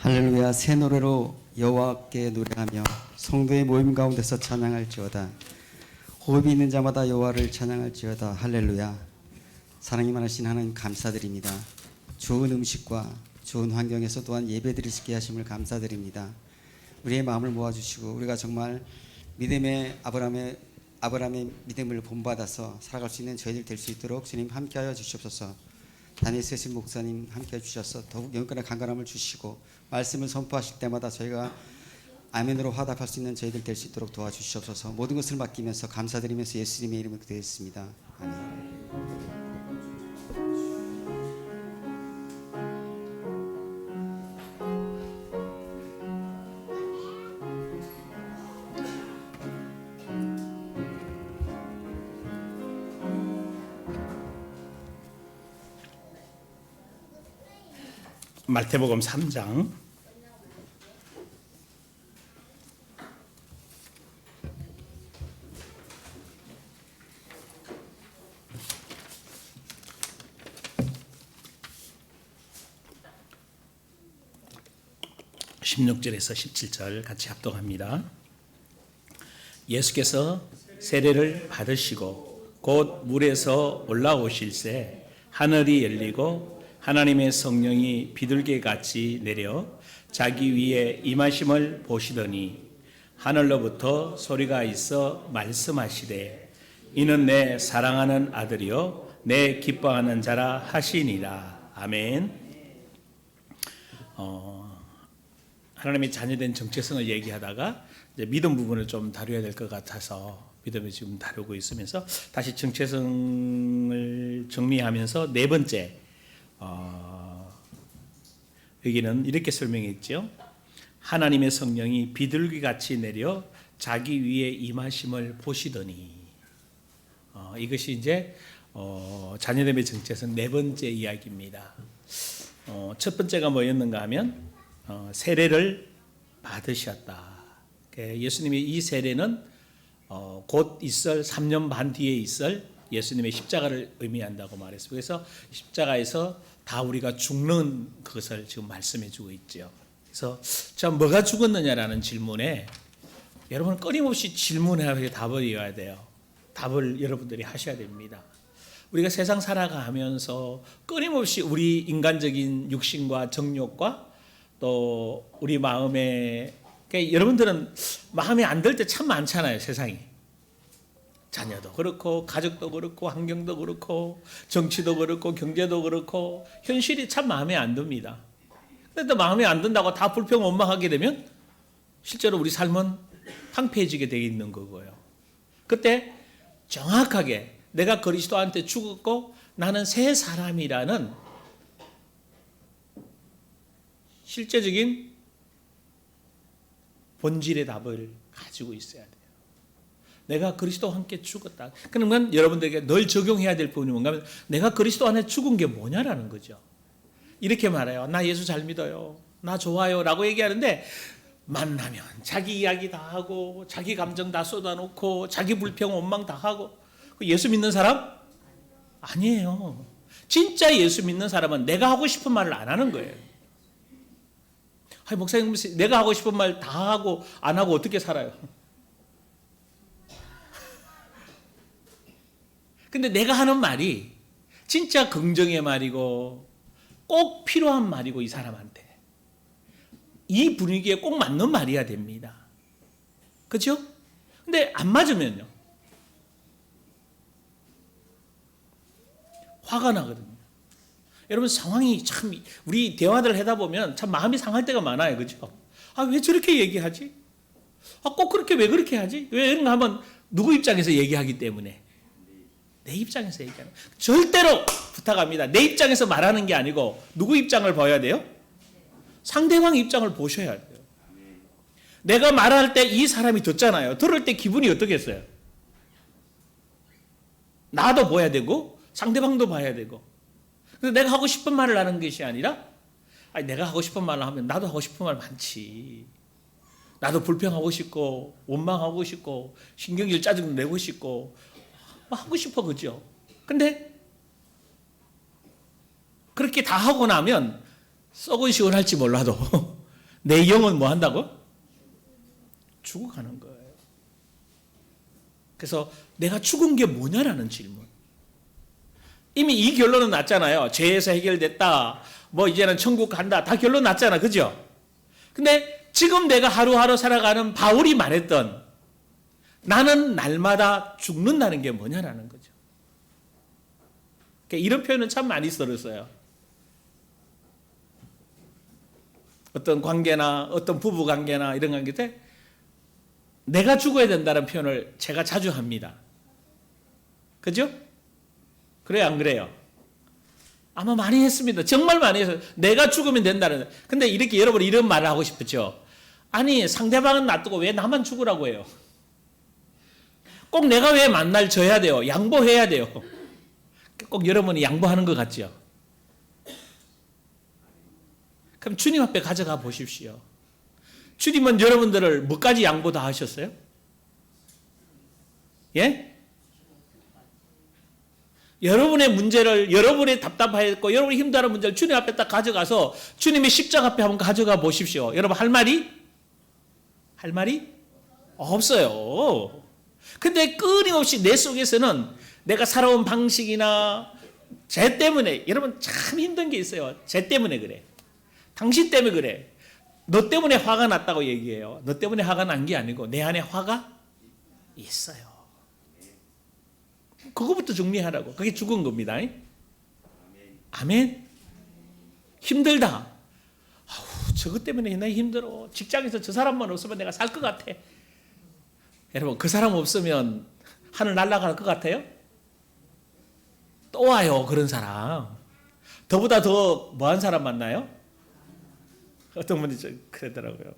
할렐루야. 새 노래로 여호와께 노래하며 성도의 모임 가운데서 찬양할지어다. 호흡이 있는 자마다 여호와를 찬양할지어다. 할렐루야. 사랑이 많으신 하나님 감사드립니다. 좋은 음식과 좋은 환경에서 또한 예배드릴 수 있게 하심을 감사드립니다. 우리의 마음을 모아주시고 우리가 정말 믿음의 아브라함의 믿음을 본받아서 살아갈 수 있는 저희들 될 수 있도록 주님 함께하여 주시옵소서. 다니엘 세신 목사님 함께해 주셔서 더욱 영권의 강건함을 주시고 말씀을 선포하실 때마다 저희가 아멘으로 화답할 수 있는 저희들 될 수 있도록 도와주시옵소서. 모든 것을 맡기면서 감사드리면서 예수님의 이름으로 기도했습니다. 아멘. 마태복음 3장 16절에서 17절 같이 합독합니다. 예수께서 세례를 받으시고 곧 물에서 올라오실새 하늘이 열리고 하나님의 성령이 비둘기같이 내려 자기 위에 임하심을 보시더니 하늘로부터 소리가 있어 말씀하시되 이는 내 사랑하는 아들이요 내 기뻐하는 자라 하시니라. 아멘. 하나님의 자녀된 정체성을 얘기하다가 이제 믿음 부분을 좀 다뤄야 될 것 같아서 믿음을 지금 다루고 있으면서 다시 정체성을 정리하면서 네 번째 여기는 이렇게 설명했죠. 하나님의 성령이 비둘기같이 내려 자기 위에 임하심을 보시더니 이것이 이제 자녀됨의 정체성 네 번째 이야기입니다. 첫 번째가 뭐였는가 하면 세례를 받으셨다. 예수님의 이 세례는 곧 있을 3년 반 뒤에 있을 예수님의 십자가를 의미한다고 말했습니다. 그래서 십자가에서 다 우리가 죽는 것을 지금 말씀해 주고 있죠. 그래서 자 뭐가 죽었느냐라는 질문에 여러분 끊임없이 질문하고 답을 이어야 돼요. 답을 여러분들이 하셔야 됩니다. 우리가 세상 살아가면서 끊임없이 우리 인간적인 육신과 정욕과 또 우리 마음에 그러니까 여러분들은 마음에 안 들 때 참 많잖아요. 세상이. 자녀도 그렇고 가족도 그렇고 환경도 그렇고 정치도 그렇고 경제도 그렇고 현실이 참 마음에 안 듭니다. 그런데 또 마음에 안 든다고 다 불평 원망하게 되면 실제로 우리 삶은 황폐해지게 되어 있는 거고요. 그때 정확하게 내가 그리스도한테 죽었고 나는 새 사람이라는 실제적인 본질의 답을 가지고 있어야 돼요. 내가 그리스도와 함께 죽었다. 그러면 여러분들에게 늘 적용해야 될 부분이 뭔가 하면 내가 그리스도 안에 죽은 게 뭐냐라는 거죠. 이렇게 말해요. 나 예수 잘 믿어요. 나 좋아요. 라고 얘기하는데 만나면 자기 이야기 다 하고 자기 감정 다 쏟아놓고 자기 불평 원망 다 하고 예수 믿는 사람? 아니에요. 진짜 예수 믿는 사람은 내가 하고 싶은 말을 안 하는 거예요. 아니, 목사님, 내가 하고 싶은 말 다 하고 안 하고 어떻게 살아요? 근데 내가 하는 말이 진짜 긍정의 말이고 꼭 필요한 말이고 이 사람한테 이 분위기에 꼭 맞는 말이어야 됩니다. 그렇죠? 근데 안 맞으면요. 화가 나거든요. 여러분 상황이 참 우리 대화들 하다 보면 참 마음이 상할 때가 많아요. 그렇죠? 아, 왜 저렇게 얘기하지? 아, 꼭 그렇게 왜 그렇게 하지? 왜 이런가 하면 누구 입장에서 얘기하기 때문에 내 입장에서 얘기하는 절대로 부탁합니다. 내 입장에서 말하는 게 아니고 누구 입장을 봐야 돼요? 상대방 입장을 보셔야 돼요. 내가 말할 때 이 사람이 듣잖아요. 들을 때 기분이 어떻겠어요? 나도 봐야 되고 상대방도 봐야 되고 그래서 내가 하고 싶은 말을 하는 것이 아니라 아니, 내가 하고 싶은 말을 하면 나도 하고 싶은 말 많지. 나도 불평하고 싶고 원망하고 싶고 신경질 짜증 내고 싶고 하고 싶어. 그죠? 근데 그렇게 다 하고 나면 속은 시원할지 몰라도 내 영은 뭐 한다고? 죽어가는 거예요. 그래서 내가 죽은 게 뭐냐라는 질문. 이미 이 결론은 났잖아요. 죄에서 해결됐다. 뭐 이제는 천국 간다. 다 결론 났잖아. 그죠? 근데 지금 내가 하루하루 살아가는 바울이 말했던 나는 날마다 죽는다는 게 뭐냐라는 거죠. 그러니까 이런 표현은 참 많이 들었어요. 어떤 관계나 어떤 부부 관계나 이런 관계 때 내가 죽어야 된다는 표현을 제가 자주 합니다. 그죠? 그래요, 안 그래요? 아마 많이 했습니다. 정말 많이 했어요. 내가 죽으면 된다는. 근데 이렇게 여러분 이런 말을 하고 싶었죠. 아니, 상대방은 놔두고 왜 나만 죽으라고 해요? 꼭 내가 왜 만날 져야 돼요? 양보해야 돼요. 꼭 여러분이 양보하는 것 같죠? 그럼 주님 앞에 가져가 보십시오. 주님은 여러분들을 뭐까지 양보 다 하셨어요? 예? 여러분의 문제를, 여러분의 답답하였고 여러분이 힘들어하는 문제를 주님 앞에 딱 가져가서 주님의 십자가 앞에 한번 가져가 보십시오. 여러분 할 말이 없어요. 근데 끊임없이 내 속에서는 내가 살아온 방식이나 쟤 때문에, 여러분 참 힘든 게 있어요. 쟤 때문에 그래. 당신 때문에 그래. 너 때문에 화가 났다고 얘기해요. 너 때문에 화가 난 게 아니고 내 안에 화가 있어요. 그거부터 정리하라고. 그게 죽은 겁니다. 아멘. 힘들다. 아우, 저것 때문에 나 힘들어. 직장에서 저 사람만 없으면 내가 살 것 같아. 여러분, 그 사람 없으면 하늘 날아갈 것 같아요? 또 와요, 그런 사람. 더보다 더 뭐한 사람 만나요? 어떤 분이 그러더라고요.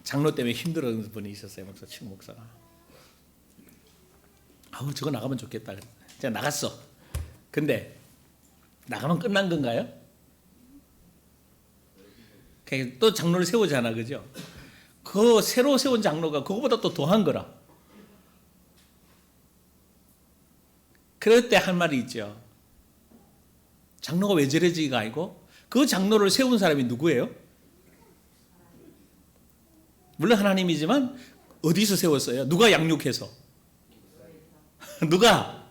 장로 때문에 힘들어하는 분이 있었어요. 친구 목사가. 아우, 저거 나가면 좋겠다. 제가 나갔어. 근데 나가면 끝난 건가요? 또 장로를 세우잖아, 그죠? 그 새로 세운 장로가 그거보다 또 더한 거라. 그럴 때 할 말이 있죠. 장로가 왜 저러지가 아니고 그 장로를 세운 사람이 누구예요? 물론 하나님이지만 어디서 세웠어요? 누가 양육해서? 누가?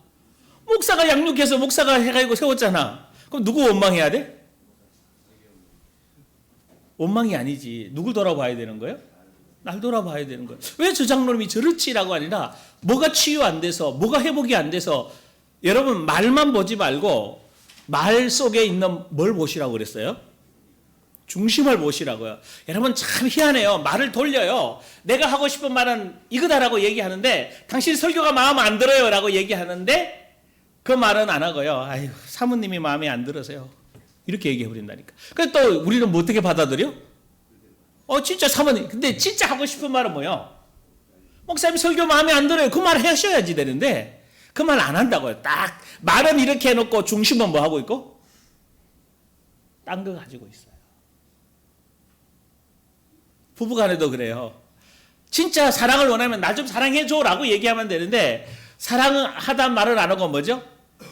목사가 양육해서 목사가 해가지고 세웠잖아. 그럼 누구 원망해야 돼? 원망이 아니지. 누굴 돌아봐야 되는 거예요? 날 돌아봐야 되는 거예요. 왜 저 장로님이 저렇지라고 아니라 뭐가 치유 안 돼서 뭐가 회복이 안 돼서 여러분 말만 보지 말고 말 속에 있는 뭘 보시라고 그랬어요? 중심을 보시라고요. 여러분 참 희한해요. 말을 돌려요. 내가 하고 싶은 말은 이거다라고 얘기하는데 당신 설교가 마음에 안 들어요 라고 얘기하는데 그 말은 안 하고요. 아유, 사모님이 마음에 안 들어서요. 이렇게 얘기해 버린다니까. 그래서 또 우리는 뭐 어떻게 받아들여? 진짜 사모님. 근데 진짜 하고 싶은 말은 뭐예요? 목사님 설교 마음에 안 들어요. 그 말 하셔야지 되는데 그 말 안 한다고요. 딱 말은 이렇게 해놓고 중심은 뭐 하고 있고? 딴 거 가지고 있어요. 부부간에도 그래요. 진짜 사랑을 원하면 나 좀 사랑해줘 라고 얘기하면 되는데 사랑하단 말을 안 하고 뭐죠?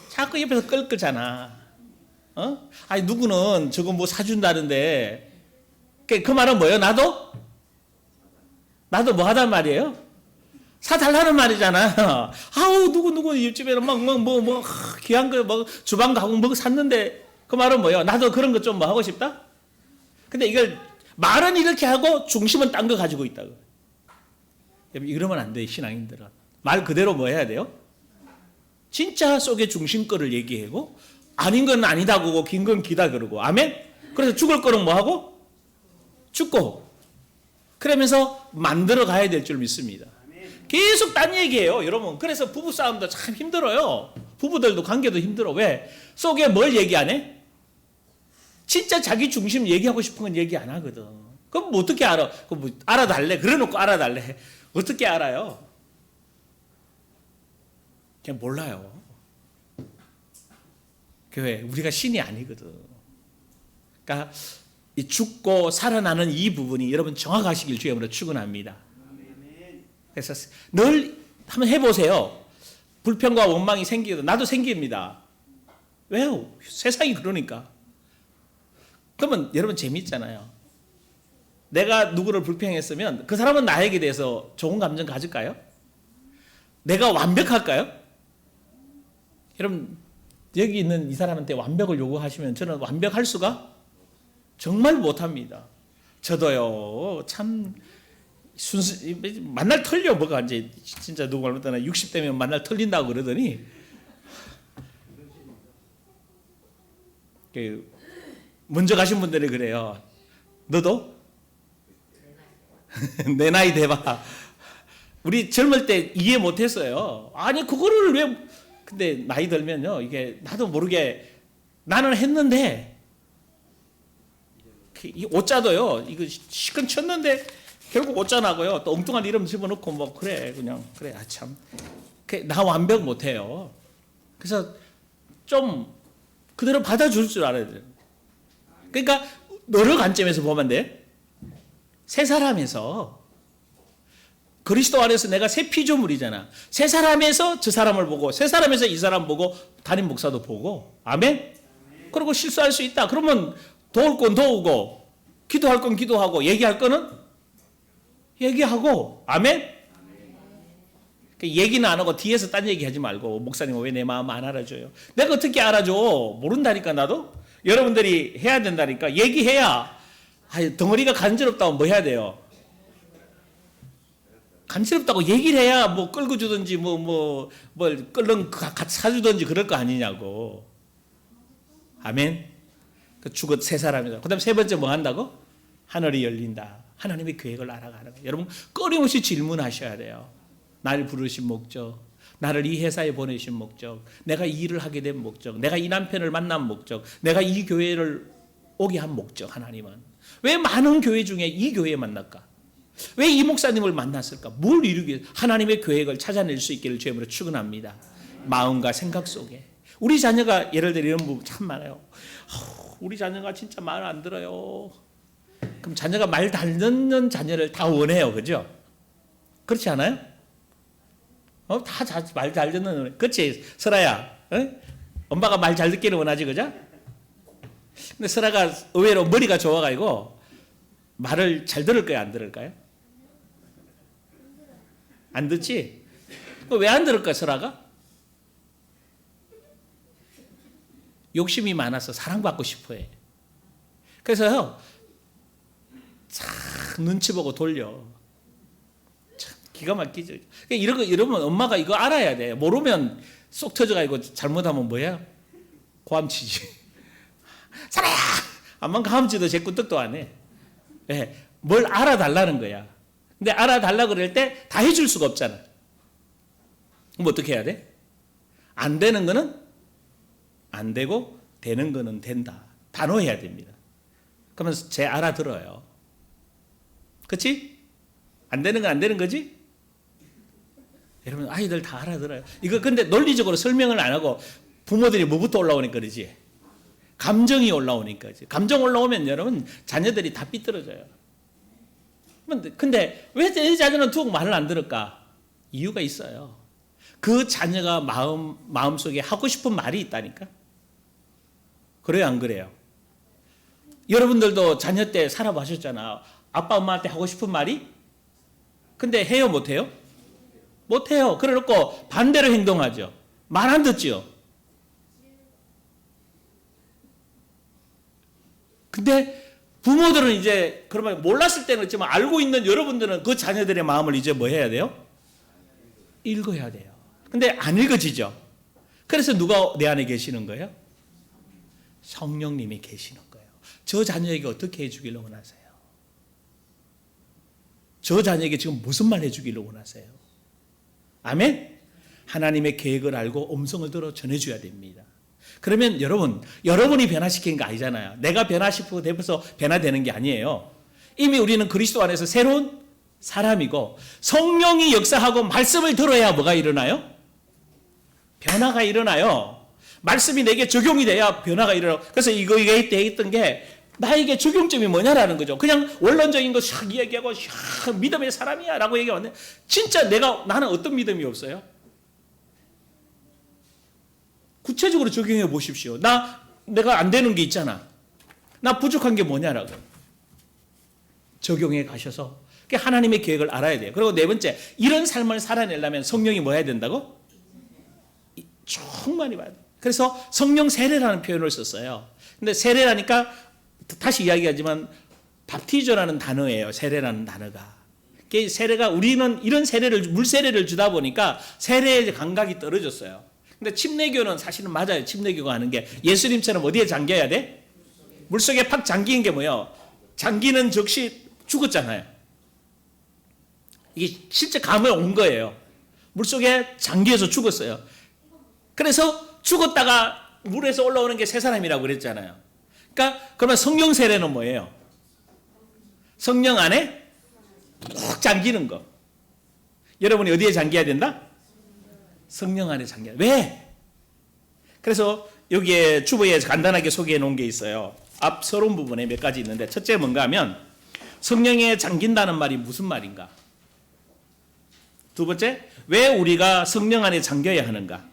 자꾸 옆에서 끌끌잖아. 아니 누구는 저거 뭐 사준다는데 그 말은 뭐예요? 나도 뭐 하단 말이에요? 사달라는 말이잖아. 아우 누구 옆집에는 뭐 귀한 거 뭐 주방 가구 뭐 샀는데 그 말은 뭐예요? 나도 그런 거 좀 뭐 하고 싶다? 근데 이걸 말은 이렇게 하고 중심은 딴 거 가지고 있다고. 이러면 안 돼, 신앙인들은. 말 그대로 뭐 해야 돼요? 진짜 속에 중심 거를 얘기하고 아닌 건 아니다 그러고 긴 건 기다 그러고. 아멘? 그래서 죽을 거는 뭐 하고? 죽고. 그러면서 만들어 가야 될 줄 믿습니다. 계속 딴 얘기예요, 여러분. 그래서 부부싸움도 참 힘들어요. 부부들도 관계도 힘들어. 왜? 속에 뭘 얘기 안 해? 진짜 자기 중심 얘기하고 싶은 건 얘기 안 하거든. 그럼 뭐 어떻게 알아? 그럼 뭐 알아달래? 그래 놓고 알아달래. 어떻게 알아요? 그냥 몰라요. 교회, 우리가 신이 아니거든. 그러니까 이 죽고 살아나는 이 부분이 여러분 정확하시길 주님으로 축원합니다. 그래서 늘 한번 해보세요. 불평과 원망이 생기거든. 나도 생깁니다. 왜요? 세상이 그러니까. 그러면 여러분 재밌잖아요. 내가 누구를 불평했으면 그 사람은 나에게 대해서 좋은 감정 가질까요? 내가 완벽할까요? 여러분 여기 있는 이 사람한테 완벽을 요구하시면 저는 완벽할 수가 정말 못합니다. 저도요 참 만날 털려 뭐가 이제 진짜 누구 말못 하나 60대면 만날 털린다고 그러더니 먼저 가신 분들이 그래요. 너도 내 나이 돼봐. 우리 젊을 때 이해 못했어요. 아니 그거를 왜? 근데 나이 들면요 이게 나도 모르게 나는 했는데 이 오자도요 이거 시큰 쳤는데 결국 오자 나고요. 또 엉뚱한 이름 집어넣고 뭐 그래 그냥 그래 참 나 완벽 못해요. 그래서 좀 그대로 받아줄 줄 알아야 돼요. 그러니까 여러 관점에서 보면 돼. 새 사람에서 그리스도 안에서 내가 새 피조물이잖아. 새 사람에서 저 사람을 보고 새 사람에서 이 사람 보고 담임 목사도 보고 아멘. 그리고 실수할 수 있다. 그러면 도울 건 도우고 기도할 건 기도하고 얘기할 거는 얘기하고 아멘. 얘기는 안 하고 뒤에서 딴 얘기하지 말고 목사님 왜 내 마음 안 알아줘요? 내가 어떻게 알아줘? 모른다니까 나도. 여러분들이 해야 된다니까. 얘기해야. 덩어리가 간지럽다고 뭐 해야 돼요? 간지럽다고 얘기를 해야 뭐 끌고 주든지 뭘 끌렁 같이 사주든지 그럴 거 아니냐고. 아멘. 죽었 새 사람이다. 그다음 세 번째 뭐 한다고? 하늘이 열린다. 하나님의 계획을 알아가는 거예요. 여러분 끊임없이 질문하셔야 돼요. 나를 부르신 목적, 나를 이 회사에 보내신 목적, 내가 이 일을 하게 된 목적, 내가 이 남편을 만난 목적, 내가 이 교회를 오게 한 목적. 하나님은 왜 많은 교회 중에 이 교회에 만날까? 왜 이 목사님을 만났을까? 뭘 이루기 위해 하나님의 계획을 찾아낼 수 있기를 주님으로 축원합니다. 마음과 생각 속에 우리 자녀가 예를 들어 이런 부분 참 많아요. 우리 자녀가 진짜 말 안 들어요. 그럼 자녀가 말 잘 듣는 자녀를 다 원해요, 그죠? 그렇지 않아요? 다 말 잘 듣는, 그렇지, 설아야. 엄마가 말 잘 듣기를 원하지, 그죠? 근데 설아가 의외로 머리가 좋아가지고 말을 잘 들을 거야, 안 들을까요? 안 듣지? 왜 안 들을까, 설아가? 욕심이 많아서 사랑받고 싶어 해. 그래서요, 참 눈치 보고 돌려. 참 기가 막히죠. 이러면 엄마가 이거 알아야 돼. 모르면 쏙 터져가지고 잘못하면 뭐야? 고함치지. 사라야! 암만 가함치도 제 꿀떡도 안 해. 네, 뭘 알아달라는 거야. 근데 알아달라 그럴 때 다 해줄 수가 없잖아. 그럼 어떻게 해야 돼? 안 되는 거는 안 되고 되는 거는 된다. 단호해야 됩니다. 그러면 제 알아들어요. 그렇지? 안 되는 건 안 되는 거지? 여러분 아이들 다 알아들어요. 이거 근데 논리적으로 설명을 안 하고 부모들이 뭐부터 올라오니까 그러지? 감정이 올라오니까. 감정 올라오면 여러분 자녀들이 다 삐뚤어져요. 근데 왜 내 자녀는 툭 말을 안 들을까? 이유가 있어요. 그 자녀가 마음속에 하고 싶은 말이 있다니까. 그래요, 안 그래요? 여러분들도 자녀 때 살아보셨잖아. 아빠, 엄마한테 하고 싶은 말이? 근데 해요, 못해요? 못해요. 그래놓고 반대로 행동하죠. 말 안 듣죠. 근데 부모들은 이제 그러면 몰랐을 때는 그렇지만 알고 있는 여러분들은 그 자녀들의 마음을 이제 뭐 해야 돼요? 읽어야 돼요. 근데 안 읽어지죠. 그래서 누가 내 안에 계시는 거예요? 성령님이 계시는 거예요. 저 자녀에게 어떻게 해주기를 원하세요? 저 자녀에게 지금 무슨 말 해주기를 원하세요? 아멘? 하나님의 계획을 알고 음성을 들어 전해줘야 됩니다. 그러면 여러분이 변화시키는 거 아니잖아요. 내가 변화시키고 돼서 변화되는 게 아니에요. 이미 우리는 그리스도 안에서 새로운 사람이고 성령이 역사하고 말씀을 들어야 뭐가 일어나요? 변화가 일어나요. 말씀이 내게 적용이 돼야 변화가 일어나요. 그래서 이거 했던 게 나에게 적용점이 뭐냐라는 거죠. 그냥 원론적인 거 샥 이야기하고 샥 믿음의 사람이야 라고 얘기하는데 진짜 나는 어떤 믿음이 없어요? 구체적으로 적용해 보십시오. 내가 안 되는 게 있잖아. 나 부족한 게 뭐냐라고 적용해 가셔서 하나님의 계획을 알아야 돼요. 그리고 네 번째, 이런 삶을 살아내려면 성령이 뭐 해야 된다고? 충만히 봐야 돼요. 그래서 성령 세례라는 표현을 썼어요. 근데 세례라니까 다시 이야기하지만 밥티저라는 단어예요. 세례라는 단어가. 세례가 우리는 이런 세례를 물 세례를 주다 보니까 세례의 감각이 떨어졌어요. 근데 침례교는 사실은 맞아요. 침례교가 하는 게 예수님처럼 어디에 잠겨야 돼? 물속에 팍 잠기는 게 뭐예요? 잠기는 즉시 죽었잖아요. 이게 실제 감에 온 거예요. 물속에 잠겨서 죽었어요. 그래서 죽었다가 물에서 올라오는 게 새 사람이라고 그랬잖아요. 그러니까 그러면 성령 세례는 뭐예요? 성령 안에 푹 잠기는 거. 여러분이 어디에 잠겨야 된다? 성령 안에 잠겨야. 왜? 그래서 여기에 주보에 간단하게 소개해 놓은 게 있어요. 앞 서론 부분에 몇 가지 있는데, 첫째 뭔가 하면 성령에 잠긴다는 말이 무슨 말인가? 두 번째, 왜 우리가 성령 안에 잠겨야 하는가?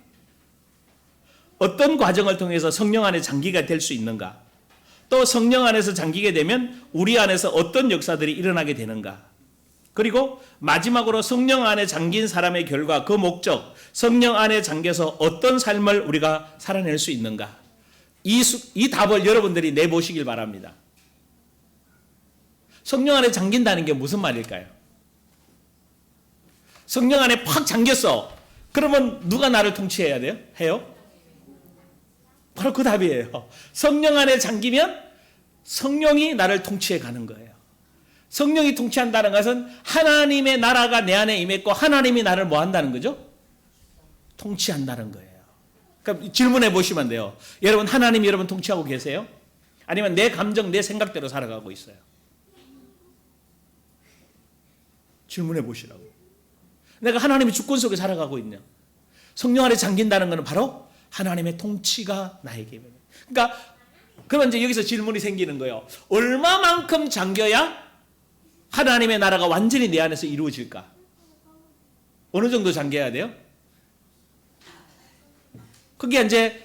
어떤 과정을 통해서 성령 안에 잠기게 될 수 있는가? 또 성령 안에서 잠기게 되면 우리 안에서 어떤 역사들이 일어나게 되는가? 그리고 마지막으로 성령 안에 잠긴 사람의 결과, 그 목적, 성령 안에 잠겨서 어떤 삶을 우리가 살아낼 수 있는가? 이 답을 여러분들이 내보시길 바랍니다. 성령 안에 잠긴다는 게 무슨 말일까요? 성령 안에 팍 잠겼어. 그러면 누가 나를 통치해야 돼요? 해요? 바로 그 답이에요. 성령 안에 잠기면 성령이 나를 통치해 가는 거예요. 성령이 통치한다는 것은 하나님의 나라가 내 안에 임했고 하나님이 나를 뭐 한다는 거죠? 통치한다는 거예요. 그럼 질문해 보시면 돼요. 여러분, 하나님이 여러분 통치하고 계세요? 아니면 내 감정, 내 생각대로 살아가고 있어요? 질문해 보시라고. 내가 하나님의 주권 속에 살아가고 있냐? 성령 안에 잠긴다는 것은 바로 하나님의 통치가 나에게 임해요. 그러니까 그러면 이제 여기서 질문이 생기는 거예요. 얼마만큼 잠겨야 하나님의 나라가 완전히 내 안에서 이루어질까? 어느 정도 잠겨야 돼요? 그게 이제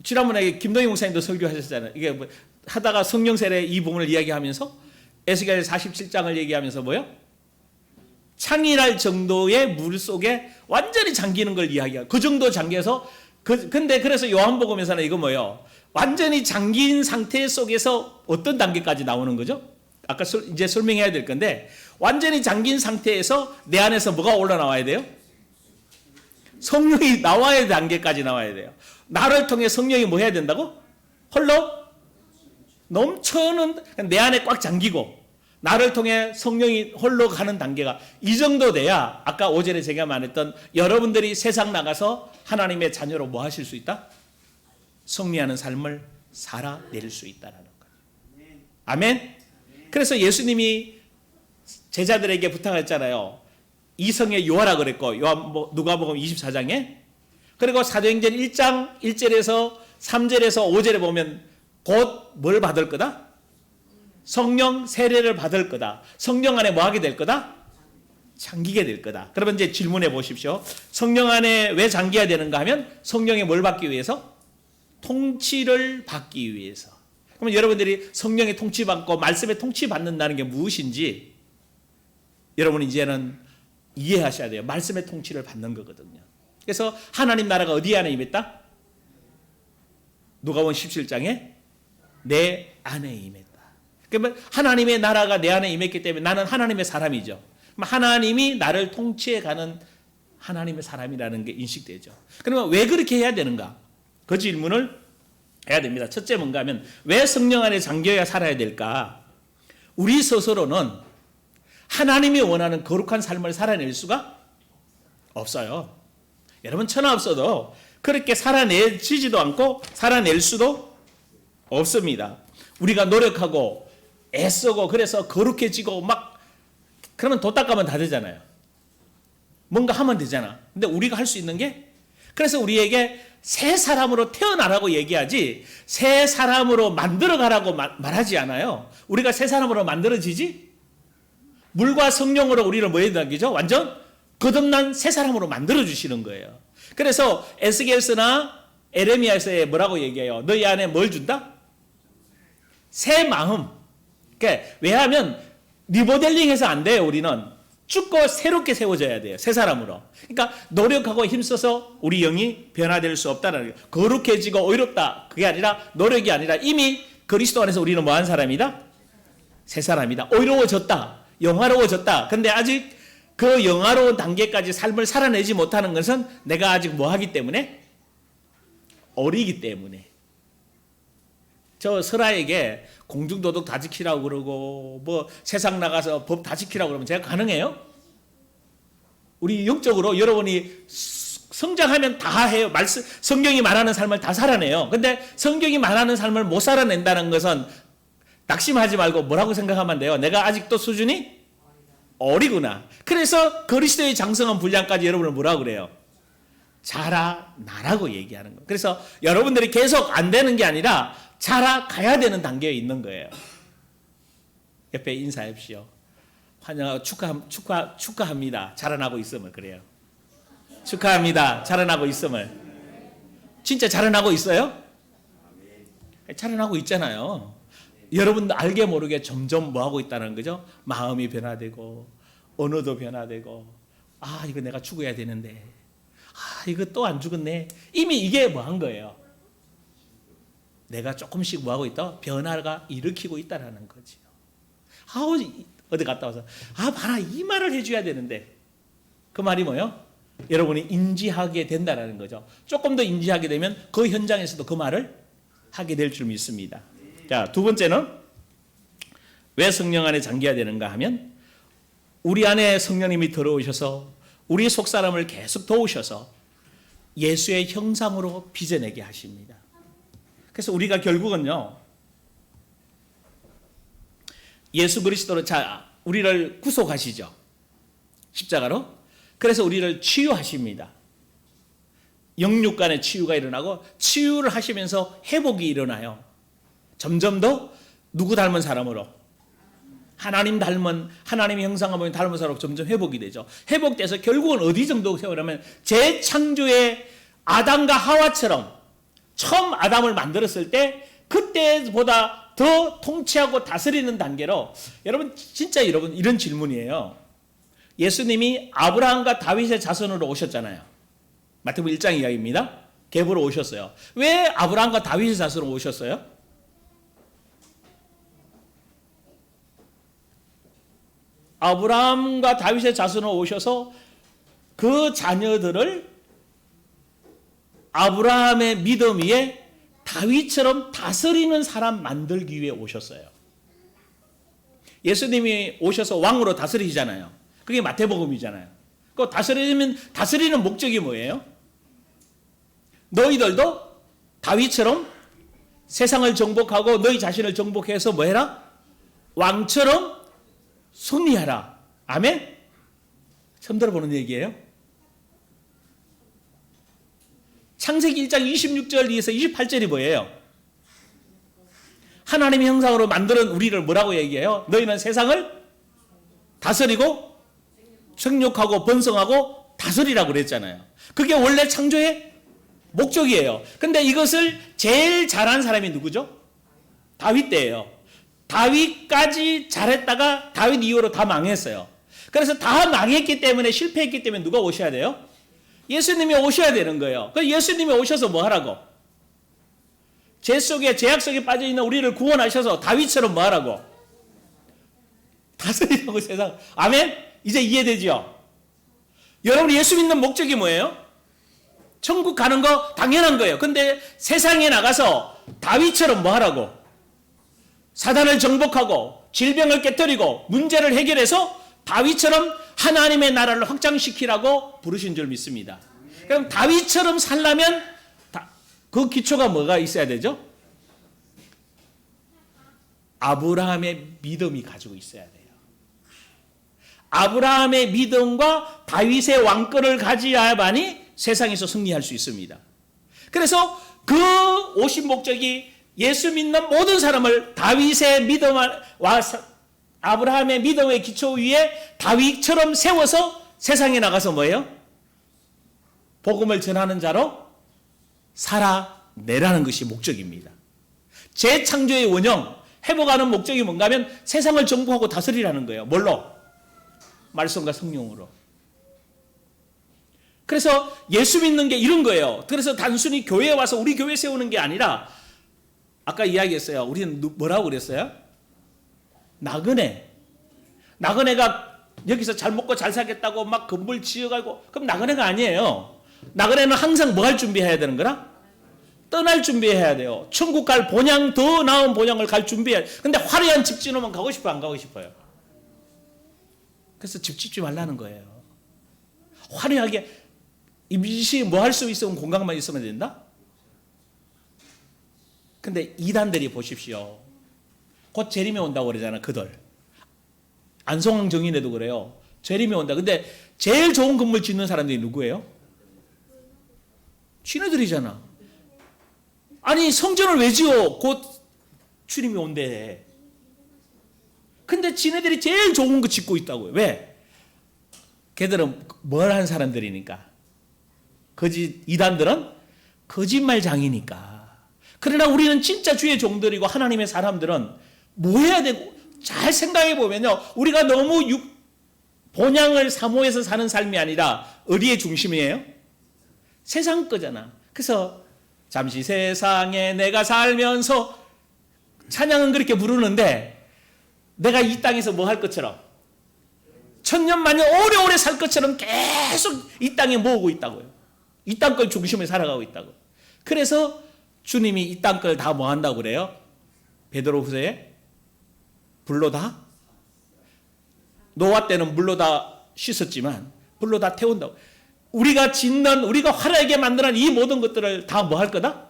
지난번에 김동희 목사님도 설교하셨잖아요. 이게 뭐 하다가 성령 세례 이 부분을 이야기하면서 에스겔 47장을 얘기하면서 뭐요? 창이랄 정도의 물 속에 완전히 잠기는 걸 이야기하고, 그 정도 잠겨서 근데 그래서 요한복음에서는 이거 뭐예요? 완전히 잠긴 상태 속에서 어떤 단계까지 나오는 거죠? 아까 이제 설명해야 될 건데, 완전히 잠긴 상태에서 내 안에서 뭐가 올라나와야 돼요? 성령이 나와야 단계까지 나와야 돼요. 나를 통해 성령이 뭐 해야 된다고? 홀로 넘쳐는, 내 안에 꽉 잠기고 나를 통해 성령이 홀로 가는 단계가 이 정도 돼야 아까 5절에 제가 말했던 여러분들이 세상 나가서 하나님의 자녀로 뭐 하실 수 있다? 승리하는 삶을 살아낼 수 있다는 거예요. 아멘? 그래서 예수님이 제자들에게 부탁했잖아요. 이성의 요하라 그랬고, 누가복음 24장에. 그리고 사도행전 1장 1절에서 3절에서 5절에 보면 곧 뭘 받을 거다? 성령 세례를 받을 거다. 성령 안에 뭐 하게 될 거다? 잠기게 될 거다. 그러면 이제 질문해 보십시오. 성령 안에 왜 잠겨야 되는가 하면 성령의 뭘 받기 위해서? 통치를 받기 위해서. 그러면 여러분들이 성령의 통치받고 말씀의 통치받는다는 게 무엇인지 여러분 이제는 이해하셔야 돼요. 말씀의 통치를 받는 거거든요. 그래서 하나님 나라가 어디 안에 임했다? 누가복음 17장에 내 안에 임했다. 그러면 하나님의 나라가 내 안에 임했기 때문에 나는 하나님의 사람이죠. 하나님이 나를 통치해가는 하나님의 사람이라는 게 인식되죠. 그러면 왜 그렇게 해야 되는가? 그 질문을 해야 됩니다. 첫째 뭔가 하면 왜 성령 안에 잠겨야 살아야 될까? 우리 스스로는 하나님이 원하는 거룩한 삶을 살아낼 수가 없어요. 여러분 천하 없어도 그렇게 살아내지도 않고 살아낼 수도 없습니다. 우리가 노력하고 애쓰고 그래서 거룩해지고 막 그러면 도 닦으면 다 되잖아요. 뭔가 하면 되잖아. 근데 우리가 할 수 있는 게, 그래서 우리에게 새 사람으로 태어나라고 얘기하지 새 사람으로 만들어가라고 말하지 않아요. 우리가 새 사람으로 만들어지지 물과 성령으로 우리를 뭐 해야 되죠? 완전 거듭난 새 사람으로 만들어주시는 거예요. 그래서 에스겔서나 에레미야서에 뭐라고 얘기해요? 너희 안에 뭘 준다? 새 마음. 그러니까 왜냐하면 리모델링해서 안 돼요. 우리는 죽고 새롭게 세워져야 돼요. 새 사람으로. 그러니까 노력하고 힘써서 우리 영이 변화될 수 없다는 거예요. 거룩해지고 의롭다. 그게 아니라 노력이 아니라 이미 그리스도 안에서 우리는 뭐한 사람이다? 새 사람이다. 의로워졌다. 영화로워졌다. 근데 아직 그 영화로운 단계까지 삶을 살아내지 못하는 것은 내가 아직 뭐 하기 때문에? 어리기 때문에. 저 설아에게 공중도덕 다 지키라고 그러고 뭐 세상 나가서 법 다 지키라고 그러면 제가 가능해요? 우리 영적으로 여러분이 성장하면 다 해요. 성경이 말하는 삶을 다 살아내요. 근데 성경이 말하는 삶을 못 살아낸다는 것은 낙심하지 말고 뭐라고 생각하면 돼요? 내가 아직도 수준이 어리구나. 그래서 그리스도의 장성한 분량까지 여러분을 뭐라고 그래요? 자라나라고 얘기하는 거예요. 그래서 여러분들이 계속 안 되는 게 아니라 자라가야 되는 단계에 있는 거예요. 옆에 인사합시오. 환영, 축하합니다. 자라나고 있음을. 그래요. 축하합니다. 자라나고 있음을. 진짜 자라나고 있어요? 자라나고 있잖아요. 여러분도 알게 모르게 점점 뭐 하고 있다는 거죠? 마음이 변화되고, 언어도 변화되고, 아, 이거 내가 죽어야 되는데, 아, 이거 또 안 죽었네. 이미 이게 뭐 한 거예요? 내가 조금씩 뭐 하고 있다? 변화가 일으키고 있다라는 거죠. 아우, 어디 갔다 와서, 아, 봐라, 이 말을 해줘야 되는데. 그 말이 뭐예요? 여러분이 인지하게 된다라는 거죠. 조금 더 인지하게 되면 그 현장에서도 그 말을 하게 될 줄 믿습니다. 자, 두 번째는 왜 성령 안에 잠겨야 되는가 하면 우리 안에 성령님이 들어오셔서 우리 속사람을 계속 도우셔서 예수의 형상으로 빚어내게 하십니다. 그래서 우리가 결국은요, 예수 그리스도로 우리를 구속하시죠. 십자가로. 그래서 우리를 치유하십니다. 영육 간의 치유가 일어나고 치유를 하시면서 회복이 일어나요. 점점 더 누구 닮은 사람으로? 하나님 닮은, 하나님의 형상을 닮은 사람으로 점점 회복이 되죠. 회복돼서 결국은 어디 정도 세우냐면 재창조의 아담과 하와처럼 처음 아담을 만들었을 때 그때보다 더 통치하고 다스리는 단계로. 여러분 진짜 여러분 이런 질문이에요. 예수님이 아브라함과 다윗의 자손으로 오셨잖아요. 마태복음 1장 이야기입니다. 갭으로 오셨어요. 왜 아브라함과 다윗의 자손으로 오셨어요? 아브라함과 다윗의 자손으로 오셔서 그 자녀들을 아브라함의 믿음 위에 다윗처럼 다스리는 사람 만들기 위해 오셨어요. 예수님이 오셔서 왕으로 다스리시잖아요. 그게 마태복음이잖아요. 그 다스리는 목적이 뭐예요? 너희들도 다윗처럼 세상을 정복하고 너희 자신을 정복해서 뭐 해라? 왕처럼 승리하라. 아멘? 처음 들어보는 얘기예요. 창세기 1장 26절에서 28절이 뭐예요? 하나님의 형상으로 만드는 우리를 뭐라고 얘기해요? 너희는 세상을 다스리고 생육하고 번성하고 다스리라고 그랬잖아요. 그게 원래 창조의 목적이에요. 근데 이것을 제일 잘한 사람이 누구죠? 다윗 때예요. 다윗까지 잘했다가 다윗 이후로 다 망했어요. 그래서 다 망했기 때문에, 실패했기 때문에 누가 오셔야 돼요? 예수님이 오셔야 되는 거예요. 그래서 예수님이 오셔서 뭐 하라고? 죄 속에, 죄악 속에 빠져있는 우리를 구원하셔서 다윗처럼 뭐 하라고? 다스리라고 세상. 아멘? 이제 이해되죠? 여러분 예수 믿는 목적이 뭐예요? 천국 가는 거 당연한 거예요. 근데 세상에 나가서 다윗처럼 뭐 하라고? 사단을 정복하고 질병을 깨뜨리고 문제를 해결해서 다윗처럼 하나님의 나라를 확장시키라고 부르신 줄 믿습니다. 그럼 다윗처럼 살려면 그 기초가 뭐가 있어야 되죠? 아브라함의 믿음이 가지고 있어야 돼요. 아브라함의 믿음과 다윗의 왕권을 가지야만이 세상에서 승리할 수 있습니다. 그래서 그 오신 목적이 예수 믿는 모든 사람을 다윗의 믿음과 아브라함의 믿음의 기초 위에 다윗처럼 세워서 세상에 나가서 뭐예요? 복음을 전하는 자로 살아내라는 것이 목적입니다. 재창조의 원형, 회복하는 목적이 뭔가 하면 세상을 정복하고 다스리라는 거예요. 뭘로? 말씀과 성령으로. 그래서 예수 믿는 게 이런 거예요. 그래서 단순히 교회에 와서 우리 교회 세우는 게 아니라 아까 이야기했어요. 우리는 뭐라고 그랬어요? 나그네가 여기서 잘 먹고 잘 살겠다고 막 건물 지어가고 그럼 나그네가 아니에요. 나그네는 항상 뭐 할 준비해야 되는 거라? 떠날 준비해야 돼요. 천국 갈 본향, 더 나은 본향을 갈 준비해야 돼요. 근데 화려한 집 지으면 가고 싶어요? 안 가고 싶어요? 그래서 집 짓지 말라는 거예요. 화려하게 임시 뭐 할 수 있으면 공간만 있으면 된다? 근데 이단들이 보십시오. 곧 재림이 온다고 그러잖아. 그들. 안성왕 정인에도 그래요. 재림이 온다. 근데 제일 좋은 건물 짓는 사람들이 누구예요? 지네들이잖아. 아니 성전을 왜 지어? 곧 주님이 온대. 근데 지네들이 제일 좋은 거 짓고 있다고요. 왜? 걔들은 뭘 한 사람들이니까. 이단들은 거짓말장이니까. 그러나 우리는 진짜 주의 종들이고 하나님의 사람들은 뭐 해야 되고 잘 생각해 보면요. 우리가 너무 본향을 사모해서 사는 삶이 아니라 어디의 중심이에요? 세상 거잖아. 그래서 잠시 세상에 내가 살면서 찬양은 그렇게 부르는데 내가 이 땅에서 뭐 할 것처럼 천년만년 오래오래 살 것처럼 계속 이 땅에 모으고 있다고요. 이 땅 걸 중심에 살아가고 있다고. 그래서 주님이 이 땅 걸 다 뭐 한다고 그래요? 베드로후서에 불로 다 노아 때는 물로 다 씻었지만 불로 다 태운다고. 우리가 짓는 우리가 화려하게 만드는 이 모든 것들을 다 뭐 할 거다?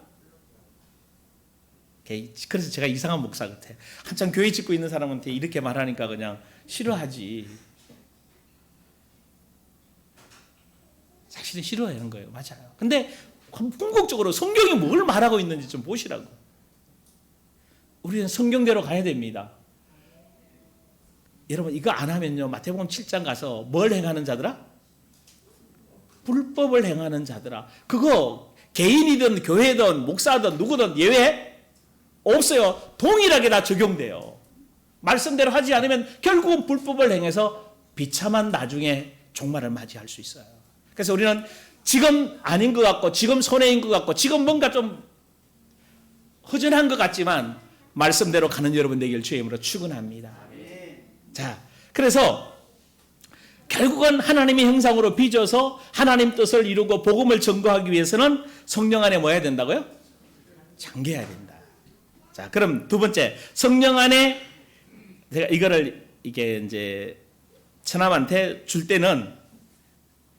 그래서 제가 이상한 목사 같아. 한참 교회 짓고 있는 사람한테 이렇게 말하니까 그냥 싫어하지. 사실은 싫어하는 거예요. 맞아요. 근데 궁극적으로 성경이 뭘 말하고 있는지 좀 보시라고. 우리는 성경대로 가야 됩니다. 여러분 이거 안 하면요. 마태복음 7장 가서 뭘 행하는 자들아? 불법을 행하는 자들아. 그거 개인이든 교회든 목사든 누구든 예외 없어요. 동일하게 다 적용돼요. 말씀대로 하지 않으면 결국은 불법을 행해서 비참한 나중에 종말을 맞이할 수 있어요. 그래서 우리는 지금 아닌 것 같고 지금 손해인 것 같고 지금 뭔가 좀 허전한 것 같지만 말씀대로 가는 여러분 되길 주의 이름으로 축원합니다. 자, 그래서 결국은 하나님의 형상으로 빚어서 하나님 뜻을 이루고 복음을 전거하기 위해서는 성령 안에 뭐 해야 된다고요? 잠겨야 된다. 자, 그럼 두 번째 성령 안에 제가 이거를 이게 이제 처남한테 줄 때는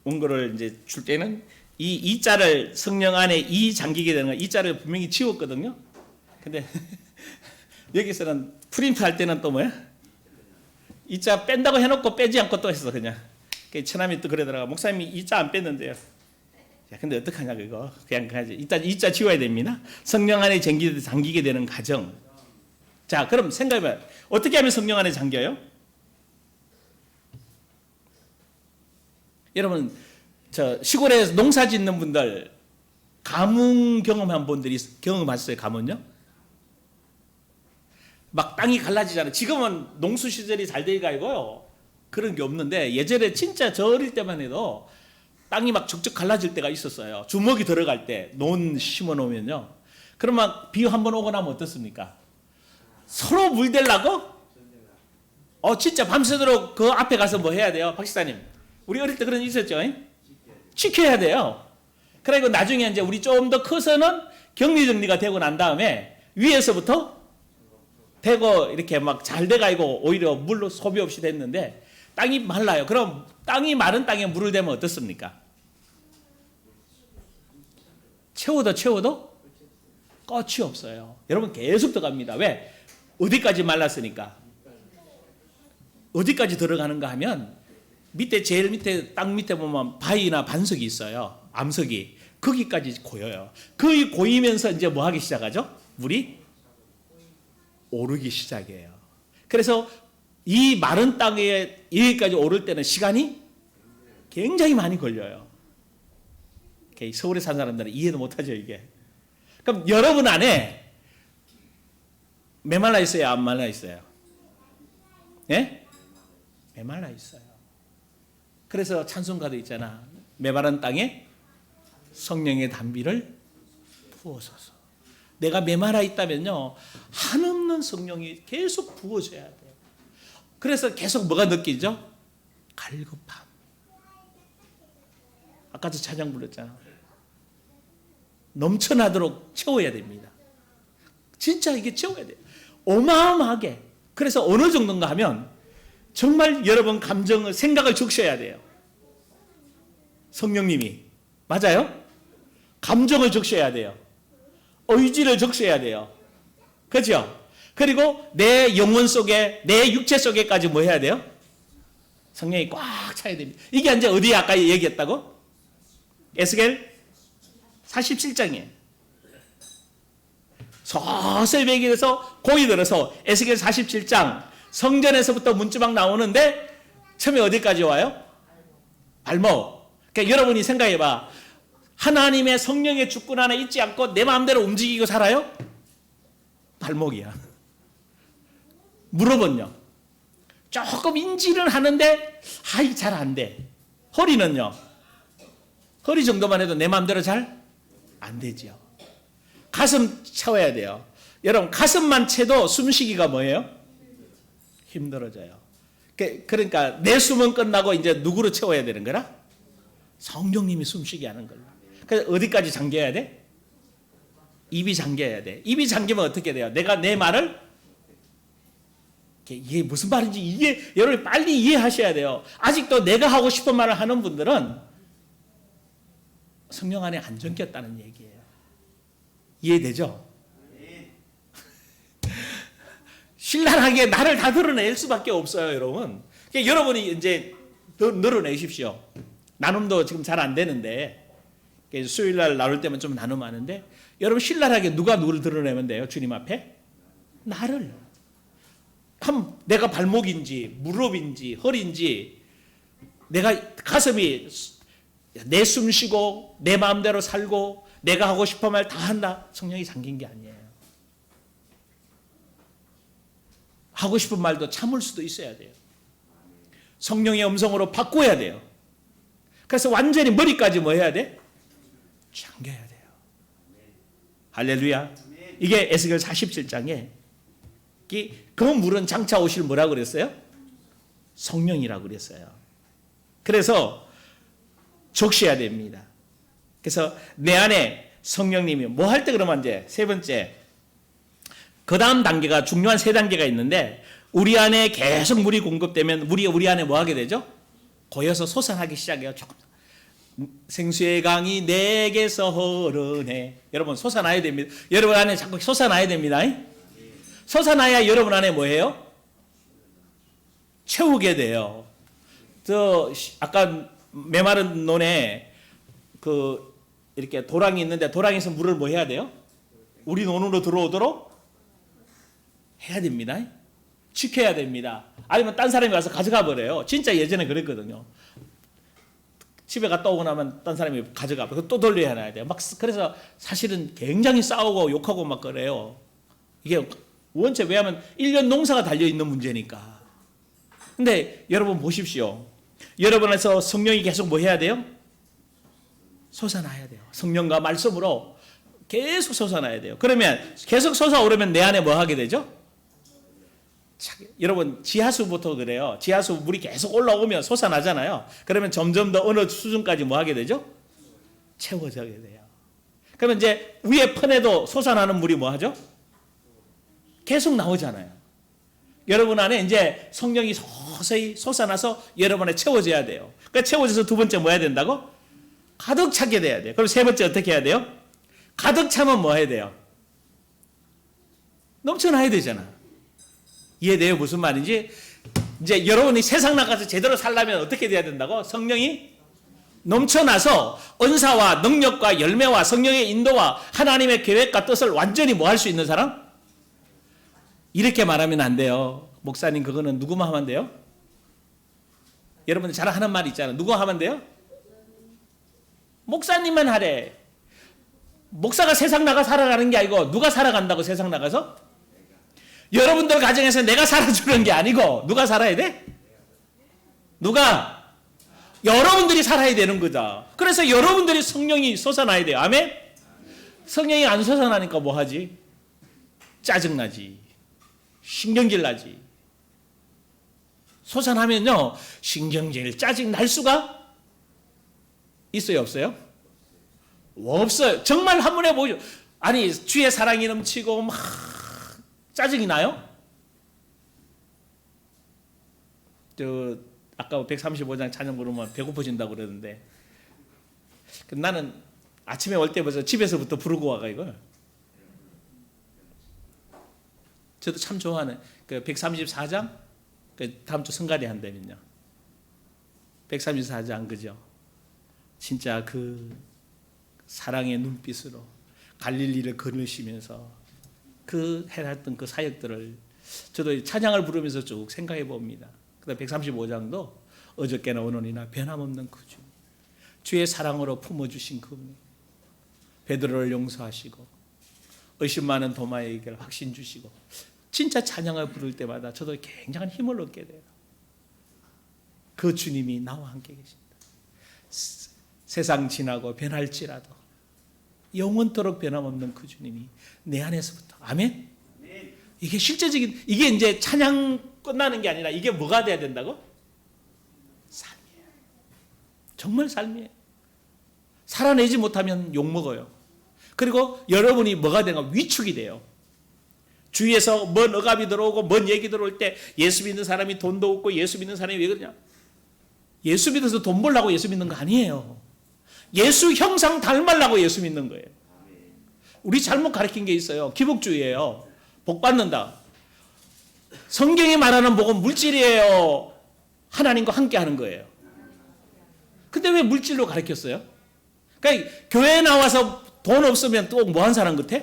온 거를 이제 줄 때는 이 자를 성령 안에 이 잠기게 되는 거 이 자를 분명히 지웠거든요. 근데 여기서는 프린트 할 때는 또 뭐야? 이 자 뺀다고 해놓고 빼지 않고 또 했어 그냥. 처남이 또 그러더라고. 목사님이 이 자 안 뺐는데요. 야, 근데 어떡하냐 그거. 그냥 가지. 이 자 지워야 됩니다. 성령 안에 잠기게 되는 과정. 자, 그럼 생각해봐요. 어떻게 하면 성령 안에 잠겨요? 여러분, 저 시골에 농사 짓는 분들 가뭄 경험한 분들이 경험하셨어요? 가뭄요? 막 땅이 갈라지잖아요. 지금은 농수 시절이 잘 돼가지고요. 그런 게 없는데 예전에 진짜 저 어릴 때만 해도 땅이 막 적적 갈라질 때가 있었어요. 주먹이 들어갈 때 논 심어 놓으면요. 그러면 비 한 번 오고 나면 어떻습니까? 서로 물대려고? 진짜 밤새도록 그 앞에 가서 뭐 해야 돼요? 박식사님. 우리 어릴 때 그런 일 있었죠? 지켜야 돼요. 그리고 나중에 이제 우리 좀 더 커서는 격리정리가 되고 난 다음에 위에서부터 되고 이렇게 막 잘 돼가지고 오히려 물로 소비 없이 됐는데 땅이 말라요. 그럼 땅이 마른 땅에 물을 대면 어떻습니까? 채워도 끝이 없어요. 여러분 계속 들어갑니다. 왜? 어디까지 말랐으니까. 어디까지 들어가는가 하면 밑에 제일 밑에 땅 밑에 보면 바위나 반석이 있어요. 암석이. 거기까지 고여요. 거기 고이면서 이제 뭐 하기 시작하죠? 물이 오르기 시작해요. 그래서 이 마른 땅에 여기까지 오를 때는 시간이 굉장히 많이 걸려요. 서울에 사는 사람들은 이해도 못하죠 이게. 그럼 여러분 안에 메말라 있어요? 안 말라 있어요? 예? 메말라 있어요. 그래서 찬송가도 있잖아. 메마른 땅에 성령의 단비를 부어소서. 내가 메말라 있다면요, 한없는 성령이 계속 부어줘야 돼요. 그래서 계속 뭐가 느끼죠? 갈급함. 아까도 찬양 불렀잖아. 넘쳐나도록 채워야 됩니다. 진짜 이게 채워야 돼요. 어마어마하게. 그래서 어느 정도인가 하면 정말 여러분 감정을, 생각을 적셔야 돼요. 성령님이. 맞아요? 감정을 적셔야 돼요. 의지를 적셔야 돼요. 그렇죠? 그리고 내 영혼 속에, 내 육체 속에까지 뭐 해야 돼요? 성령이 꽉 차야 됩니다. 이게 이제 어디에 아까 얘기했다고? 에스겔 47장이에요. 서서히 얘기해서 고이 들어서 에스겔 47장 성전에서부터 문지방 나오는데 처음에 어디까지 와요? 발목. 그러니까 여러분이 생각해봐. 하나님의 성령의 주권 안에 있지 않고 내 마음대로 움직이고 살아요? 발목이야. 무릎은요? 조금 인지는 하는데 아이 잘 안 돼. 허리는요? 허리 정도만 해도 내 마음대로 잘 안 되죠. 가슴 채워야 돼요. 여러분 가슴만 채도 숨쉬기가 뭐예요? 힘들어져요. 그러니까 내 숨은 끝나고 이제 누구로 채워야 되는 거라? 성령님이 숨쉬게 하는 걸로. 그래서 어디까지 잠겨야 돼? 입이 잠겨야 돼. 입이 잠기면 어떻게 돼요? 내가 내 말을, 이게 무슨 말인지 여러분 빨리 이해하셔야 돼요. 아직도 내가 하고 싶은 말을 하는 분들은 성령 안에 안 잠겼다는 얘기예요. 이해되죠? 신랄하게 나를 다 드러낼 수밖에 없어요, 여러분. 그러니까 여러분이 이제 더 늘어내십시오. 나눔도 지금 잘 안 되는데, 수요일 날 나눌 때만 좀 나눔하는데, 여러분 신랄하게 누구를 드러내면 돼요? 주님 앞에? 나를. 내가 발목인지, 무릎인지, 허리인지, 내가 가슴이 내 숨 쉬고, 내 마음대로 살고, 내가 하고 싶은 말 다 한다. 성령이 잠긴 게 아니에요. 하고 싶은 말도 참을 수도 있어야 돼요. 성령의 음성으로 바꿔야 돼요. 그래서 완전히 머리까지 뭐 해야 돼? 잠겨야 돼요. 할렐루야. 이게 에스겔 47장에 그 물은 장차 오실 뭐라고 그랬어요? 성령이라고 그랬어요. 그래서 적셔야 됩니다. 그래서 내 안에 성령님이 뭐 할 때 그러면 이제 세 번째, 그 다음 단계가 중요한 세 단계가 있는데, 우리 안에 계속 물이 공급되면 우리 안에 뭐 하게 되죠? 고여서 솟아나기 시작해요. 조금 생수의 강이 내게서 흐르네. 여러분 솟아나야 됩니다. 여러분 안에 자꾸 솟아나야 됩니다. 솟아나야 여러분 안에 뭐예요? 채우게 돼요. 아까 메마른 논에 이렇게 도랑이 있는데, 도랑에서 물을 뭐 해야 돼요? 우리 논으로 들어오도록 해야 됩니다. 지켜야 됩니다. 아니면 딴 사람이 와서 가져가 버려요. 진짜 예전에 그랬거든요. 집에 갔다 오고 나면 딴 사람이 가져가 버리고 또 돌려야 돼요. 그래서 사실은 굉장히 싸우고 욕하고 막 그래요. 이게 원체 왜냐하면 1년 농사가 달려있는 문제니까. 근데 여러분 보십시오. 여러분 안에서 성령이 계속 뭐 해야 돼요? 솟아나야 돼요. 성령과 말씀으로 계속 솟아나야 돼요. 그러면 계속 솟아오르면 내 안에 뭐 하게 되죠? 여러분 지하수부터 그래요. 지하수 물이 계속 올라오면 솟아나잖아요. 그러면 점점 더 어느 수준까지 뭐 하게 되죠? 채워지게 돼요. 그러면 이제 위에 펀에도 솟아나는 물이 뭐 하죠? 계속 나오잖아요. 여러분 안에 이제 성령이 서서히 솟아나서 여러분에 채워져야 돼요. 그러니까 채워져서 두 번째 뭐 해야 된다고? 가득 차게 돼야 돼요. 그럼 세 번째 어떻게 해야 돼요? 가득 차면 뭐 해야 돼요? 넘쳐나야 되잖아. 이해돼요? 무슨 말인지? 이제 여러분이 세상 나가서 제대로 살려면 어떻게 돼야 된다고? 성령이 넘쳐나서 은사와 능력과 열매와 성령의 인도와 하나님의 계획과 뜻을 완전히 뭐 할 수 있는 사람? 이렇게 말하면 안 돼요. 목사님 그거는 누구만 하면 돼요? 여러분들 잘 하는 말 있잖아요. 누가 하면 돼요? 목사님만 하래. 목사가 세상 나가 살아가는 게 아니고 누가 살아간다고 세상 나가서? 여러분들 가정에서 내가 살아주는 게 아니고 누가 살아야 돼? 누가? 여러분들이 살아야 되는 거다. 그래서 여러분들이 성령이 솟아나야 돼요. 아멘? 성령이 안 솟아나니까 뭐 하지? 짜증나지. 신경질 나지. 솟아나면요, 신경질, 짜증 날 수가 있어요, 없어요? 없어요. 정말 한번 해보죠. 아니, 주의 사랑이 넘치고 막 짜증이 나요? 아까 135장 찬양 부르면 배고파진다고 그러는데, 나는 아침에 올 때부터 집에서부터 부르고 와가 이걸. 저도 참 좋아하는 그 134장, 그 다음 주 성가대 한다면요. 134장 그죠? 진짜 그 사랑의 눈빛으로 갈릴리를 걸으시면서 그 해놨던 그 사역들을 저도 찬양을 부르면서 쭉 생각해 봅니다. 그다음 135장도 어저께나 오늘이나 변함없는 그 주, 주의 사랑으로 품어주신 그분, 베드로를 용서하시고 의심 많은 도마에게 확신 주시고, 진짜 찬양을 부를 때마다 저도 굉장한 힘을 얻게 돼요. 그 주님이 나와 함께 계십니다. 세상 지나고 변할지라도 영원토록 변함없는 그 주님이 내 안에서부터. 아멘? 이게 실제적인, 이게 이제 찬양 끝나는 게 아니라 이게 뭐가 돼야 된다고? 삶이에요. 정말 삶이에요. 살아내지 못하면 욕먹어요. 그리고 여러분이 뭐가 되가 위축이 돼요. 주위에서 먼 억압이 들어오고 먼 얘기 들어올 때 예수 믿는 사람이 돈도 없고 예수 믿는 사람이 왜 그러냐? 예수 믿어서 돈 벌려고 예수 믿는 거 아니에요. 예수 형상 닮으려고 예수 믿는 거예요. 우리 잘못 가르친 게 있어요. 기복주의예요. 복 받는다. 성경이 말하는 복은 물질이에요. 하나님과 함께 하는 거예요. 근데 왜 물질로 가르쳤어요? 그러니까 교회에 나와서 돈 없으면 또 뭐 한 사람 같아?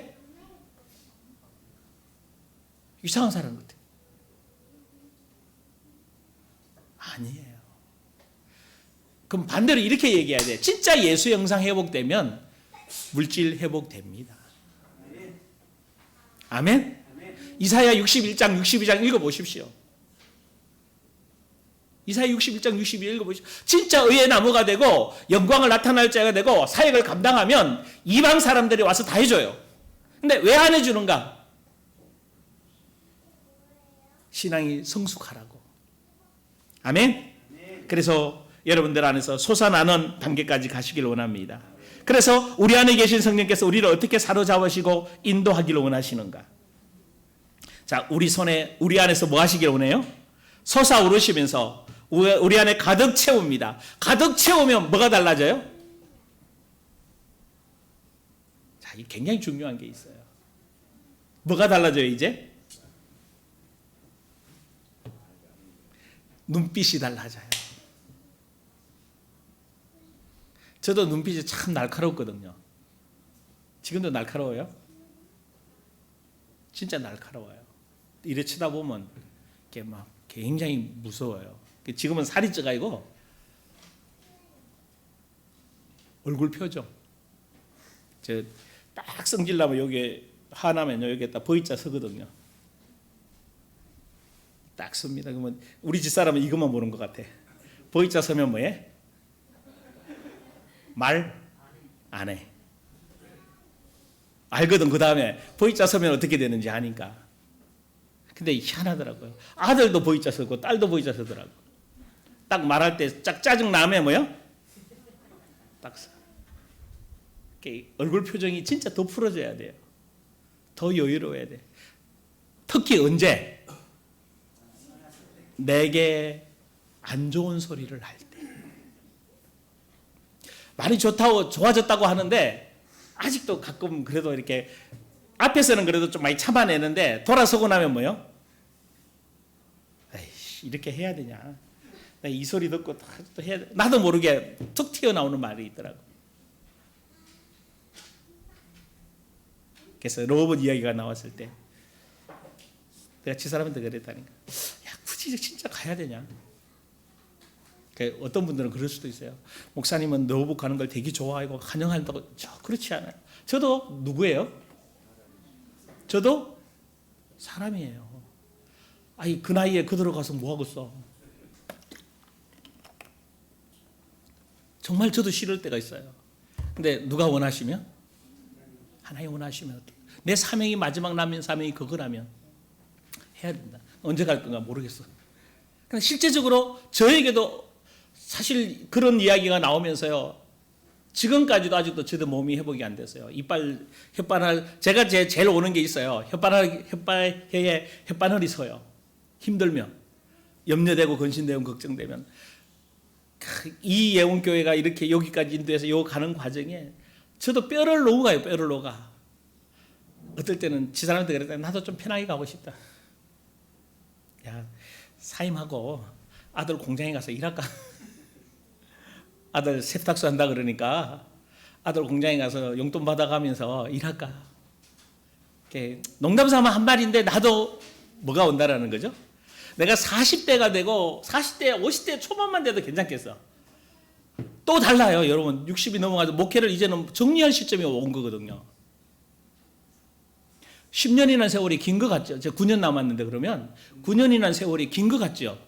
이상한 사람 같아. 아니에요. 그럼 반대로 이렇게 얘기해야 돼. 진짜 예수 형상 회복되면 물질 회복됩니다. 아멘? 이사야 61장, 62장 읽어보십시오. 이사야 61장, 62 읽어보십시오. 진짜 의의 나무가 되고 영광을 나타날 자가 되고 사역을 감당하면 이방 사람들이 와서 다 해줘요. 근데 왜 안 해주는가? 신앙이 성숙하라고. 아멘? 그래서 여러분들 안에서 솟아나는 단계까지 가시길 원합니다. 그래서 우리 안에 계신 성령께서 우리를 어떻게 사로잡으시고 인도하기를 원하시는가? 자, 우리 안에서 뭐 하시길 원해요? 솟아오르시면서 우리 안에 가득 채웁니다. 가득 채우면 뭐가 달라져요? 자, 이 굉장히 중요한 게 있어요. 뭐가 달라져요, 이제? 눈빛이 달라져요. 저도 눈빛이 참 날카롭거든요. 지금도 날카로워요? 진짜 날카로워요. 이래 쳐다보면 이게 막 굉장히 무서워요. 지금은 살이 쪄가지고 얼굴 표정. 저 딱 성질나면 여기 화나면요 여기에 딱 V자 서거든요. 딱 씁니다. 그러면 우리 집사람은 이것만 보는 것 같아. V자 서면 뭐해? 말 안 해. 알거든. 그 다음에 V자 서면 어떻게 되는지 아니까. 근데 희한하더라고요. 아들도 V자 서고 딸도 V자 서더라고. 딱 말할 때 짝 짜증 나면 뭐요? 딱 서. 얼굴 표정이 진짜 더 풀어져야 돼요. 더 여유로워야 돼. 특히 언제? 내게 안 좋은 소리를 할 때. 많이 좋아졌다고 하는데 아직도 가끔 그래도 이렇게 앞에서는 그래도 좀 많이 참아내는데 돌아서고 나면 뭐요? 에이씨, 이렇게 해야 되냐? 이 소리 듣고 또 해야 돼. 나도 모르게 툭 튀어나오는 말이 있더라고. 그래서 로봇 이야기가 나왔을 때 내가 집사람한테 그랬다니까. 야, 굳이 진짜 가야 되냐? 어떤 분들은 그럴 수도 있어요. 목사님은 노복 가는 걸 되게 좋아하고 환영한다고. 저 그렇지 않아요. 저도 누구예요? 저도 사람이에요. 아니 그 나이에 그대로 가서 뭐 하겠어? 정말 저도 싫을 때가 있어요. 근데 누가 원하시면? 하나님 원하시면 내 사명이 마지막 남은 사명이 그거라면 해야 된다. 언제 갈 건가 모르겠어. 근데 실제적으로 저에게도 사실 그런 이야기가 나오면서요. 지금까지도 아직도 저도 몸이 회복이 안 됐어요. 혓바늘 제가 제일 오는 게 있어요. 혓바늘이 서요. 힘들면 염려되고 근심되고 걱정되면 이 예원교회가 이렇게 여기까지 인도해서 요 가는 과정에 저도 뼈를 놓고 가요. 뼈를 놓가. 어떨 때는 지사람한테 그랬다. 나도 좀 편하게 가고 싶다. 야 사임하고 아들 공장에 가서 일할까? 아들 세탁소 한다 그러니까 아들 공장에 가서 용돈 받아가면서 일할까? 농담 삼아 한 말인데 나도 뭐가 온다라는 거죠. 내가 40대가 되고 40대 50대 초반만 돼도 괜찮겠어. 또 달라요 여러분. 60이 넘어가서 목회를 이제는 정리할 시점이 온 거거든요. 10년이나 세월이 긴 것 같죠. 제가 9년 남았는데 그러면 9년이나 세월이 긴 것 같죠.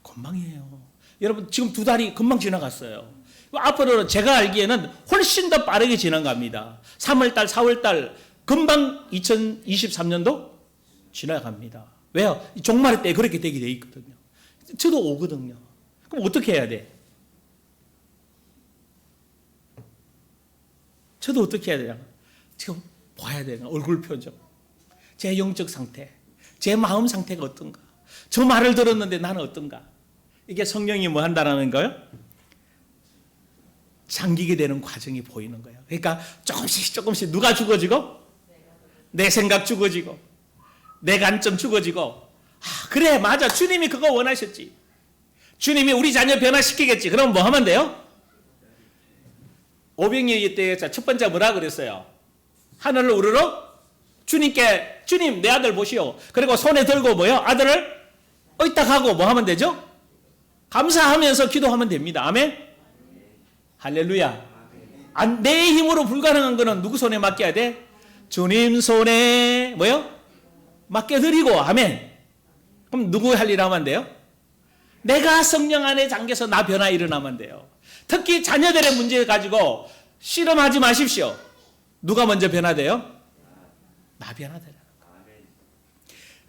금방이에요. 여러분 지금 2달이 금방 지나갔어요. 앞으로는 제가 알기에는 훨씬 더 빠르게 지나갑니다. 3월달 4월달 금방 2023년도 지나갑니다. 왜요? 종말 때 그렇게 되게 돼 있거든요. 저도 오거든요. 그럼 어떻게 해야 돼? 저도 어떻게 해야 되냐? 지금 봐야 되나? 얼굴 표정, 제 영적 상태, 제 마음 상태가 어떤가? 저 말을 들었는데 나는 어떤가? 이게 성령이 뭐 한다는 거예요? 잠기게 되는 과정이 보이는 거예요. 그러니까 조금씩 누가 죽어지고? 내 생각 죽어지고 내 관점 죽어지고 그래 맞아 주님이 그거 원하셨지. 주님이 우리 자녀 변화시키겠지. 그럼 뭐 하면 돼요? 오병이어 때 첫 번째 뭐라 그랬어요? 하늘을 우러러 주님께 주님 내 아들 보시오. 그리고 손에 들고 뭐요? 아들을 의탁하고 뭐 하면 되죠? 감사하면서 기도하면 됩니다. 아멘. 할렐루야. 내 힘으로 불가능한 거는 누구 손에 맡겨야 돼? 주님 손에 뭐요? 맡겨드리고. 아멘. 그럼 누구 할 일 하면 돼요? 내가 성령 안에 잠겨서 나 변화 일어나면 돼요. 특히 자녀들의 문제 가지고 씨름하지 마십시오. 누가 먼저 변화돼요? 나 변화되라.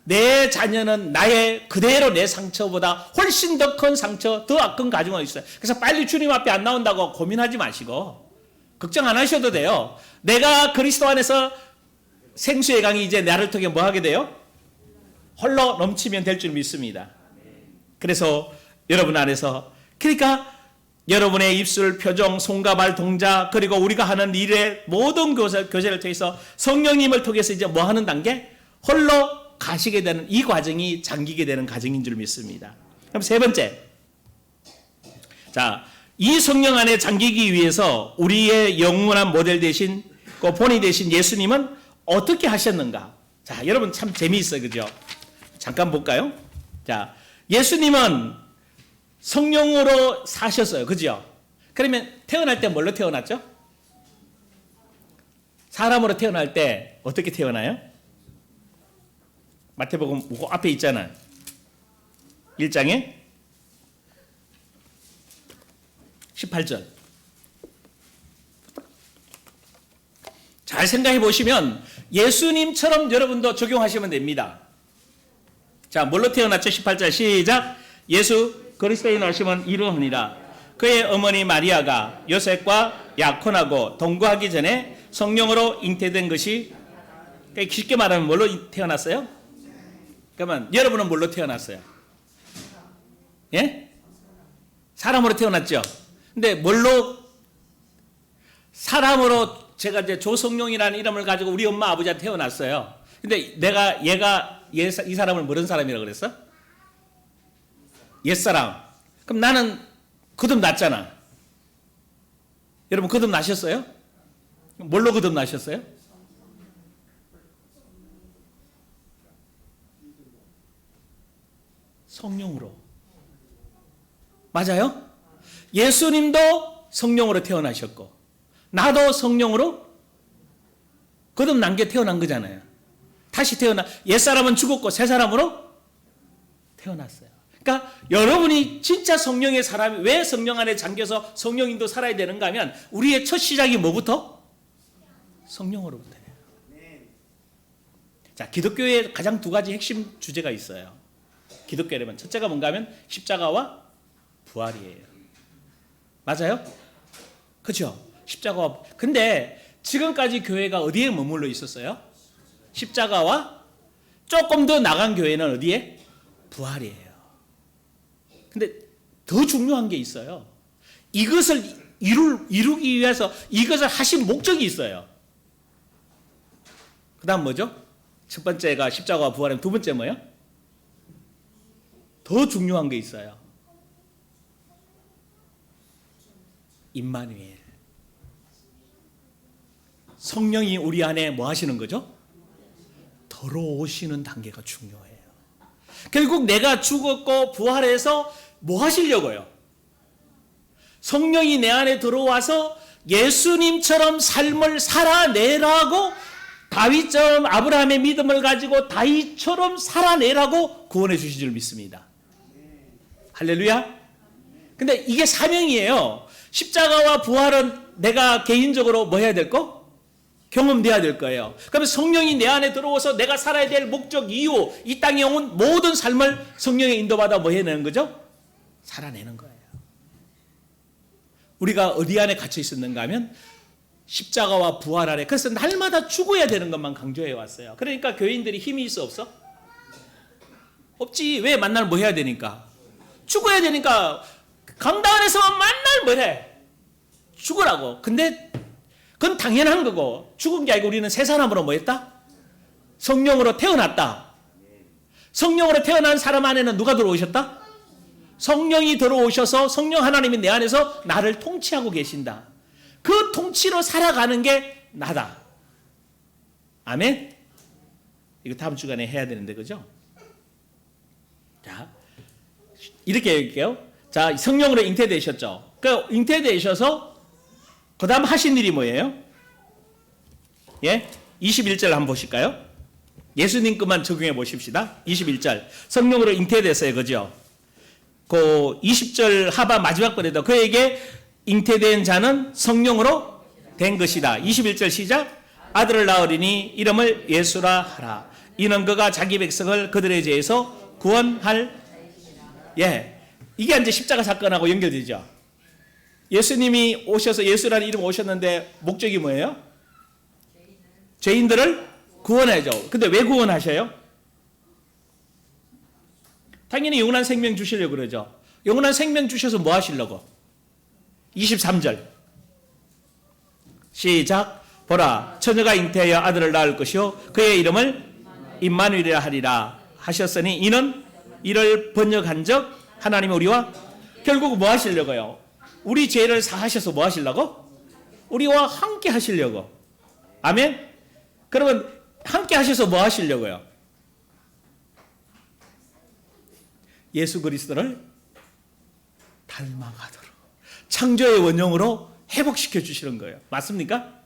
내 자녀는 나의 그대로 내 상처보다 훨씬 더 큰 상처, 더 큰 가정이 있어요. 그래서 빨리 주님 앞에 안 나온다고 고민하지 마시고 걱정 안 하셔도 돼요. 내가 그리스도 안에서 생수의 강이 이제 나를 통해 뭐 하게 돼요? 홀로 넘치면 될 줄 믿습니다. 그래서 여러분 안에서 그러니까 여러분의 입술, 표정, 손과 발 동작 그리고 우리가 하는 일의 모든 교제를 통해서 성령님을 통해서 이제 뭐 하는 단계? 홀로 가시게 되는 이 과정이 잠기게 되는 과정인 줄 믿습니다. 그럼 세 번째. 자, 이 성령 안에 잠기기 위해서 우리의 영원한 모델 되신 그 본이 되신 예수님은 어떻게 하셨는가? 자, 여러분 참 재미있어요. 그죠? 잠깐 볼까요? 자, 예수님은 성령으로 사셨어요. 그죠? 그러면 태어날 때 뭘로 태어났죠? 사람으로 태어날 때 어떻게 태어나요? 마태복음 앞에 있잖아요. 1장에 18절. 잘 생각해 보시면 예수님처럼 여러분도 적용하시면 됩니다. 자, 뭘로 태어났죠? 18절 시작. 예수 그리스도인 하시면 이루하니라. 그의 어머니 마리아가 요셉과 약혼하고 동거하기 전에 성령으로 잉태된 것이 쉽게 말하면 뭘로 태어났어요? 그러면 여러분은 뭘로 태어났어요? 예? 사람으로 태어났죠. 근데 뭘로 사람으로 제가 이제 조성룡이라는 이름을 가지고 우리 엄마 아버지한테 태어났어요. 근데 이 사람을 모르는 사람이라고 그랬어? 옛사람. 그럼 나는 거듭났잖아. 여러분 거듭나셨어요? 뭘로 거듭나셨어요? 성령으로. 맞아요? 예수님도 성령으로 태어나셨고 나도 성령으로 거듭난 게 태어난 거잖아요. 다시 태어나 옛사람은 죽었고 새 사람으로 태어났어요. 그러니까 여러분이 진짜 성령의 사람이 왜 성령 안에 잠겨서 성령인도 살아야 되는가 하면 우리의 첫 시작이 뭐부터? 성령으로부터예요. 자, 기독교에 가장 두 가지 핵심 주제가 있어요. 기독교라면 첫째가 뭔가 하면 십자가와 부활이에요. 맞아요? 그렇죠? 십자가와 근데 지금까지 교회가 어디에 머물러 있었어요? 십자가와 조금 더 나간 교회는 어디에? 부활이에요. 근데 더 중요한 게 있어요. 이것을 이루기 위해서 이것을 하신 목적이 있어요. 그 다음 뭐죠? 첫 번째가 십자가와 부활이면 두 번째 뭐예요? 더 중요한 게 있어요. 임마누엘. 성령이 우리 안에 뭐 하시는 거죠? 들어오시는 단계가 중요해요. 결국 내가 죽었고 부활해서 뭐 하시려고요? 성령이 내 안에 들어와서 예수님처럼 삶을 살아내라고 다윗처럼 아브라함의 믿음을 가지고 다윗처럼 살아내라고 구원해 주신 줄 믿습니다. 할렐루야. 근데 이게 사명이에요. 십자가와 부활은 내가 개인적으로 뭐 해야 될 거? 경험돼야 될 거예요. 그러면 성령이 내 안에 들어와서 내가 살아야 될 목적, 이유, 이 땅에 온 모든 삶을 성령의 인도받아 뭐 해내는 거죠? 살아내는 거예요. 우리가 어디 안에 갇혀 있었는가 하면 십자가와 부활 안에. 그래서 날마다 죽어야 되는 것만 강조해 왔어요. 그러니까 교인들이 힘이 있어 없어? 없지. 왜? 만날 뭐 해야 되니까? 죽어야 되니까 강당 안에서만 만날 뭐래? 죽으라고. 근데 그건 당연한 거고 죽은 게 아니고 우리는 새 사람으로 뭐 했다? 성령으로 태어났다. 성령으로 태어난 사람 안에는 누가 들어오셨다? 성령이 들어오셔서 성령 하나님이 내 안에서 나를 통치하고 계신다. 그 통치로 살아가는 게 나다. 아멘? 이거 다음 주간에 해야 되는데 그죠? 자, 이렇게 얘기할게요. 자, 성령으로 잉태되셨죠? 그 잉태되셔서 그 다음 하신 일이 뭐예요? 예? 21절 한번 보실까요? 예수님 것만 적용해 보십시다. 21절. 성령으로 잉태됐어요. 그죠? 그 20절 하바 마지막 번에도 그에게 잉태된 자는 성령으로 된 것이다. 21절 시작. 아들을 낳으리니 이름을 예수라 하라. 이는 그가 자기 백성을 그들의 죄에서 구원할. 예. 이게 이제 십자가 사건하고 연결되죠. 예수님이 오셔서 예수라는 이름 오셨는데 목적이 뭐예요? 죄인들을 구원하죠. 근데 왜 구원하셔요? 당연히 영원한 생명 주시려고 그러죠. 영원한 생명 주셔서 뭐 하시려고? 23절 시작. 보라 처녀가 잉태하여 아들을 낳을 것이요 그의 이름을 임마누엘이라 하리라 하셨으니 이는 이를 번역한 적 하나님이 우리와 결국 뭐 하시려고요? 우리 죄를 사하셔서 뭐 하시려고? 우리와 함께 하시려고. 아멘? 그러면 함께 하셔서 뭐 하시려고요? 예수 그리스도를 닮아가도록 창조의 원형으로 회복시켜 주시는 거예요. 맞습니까?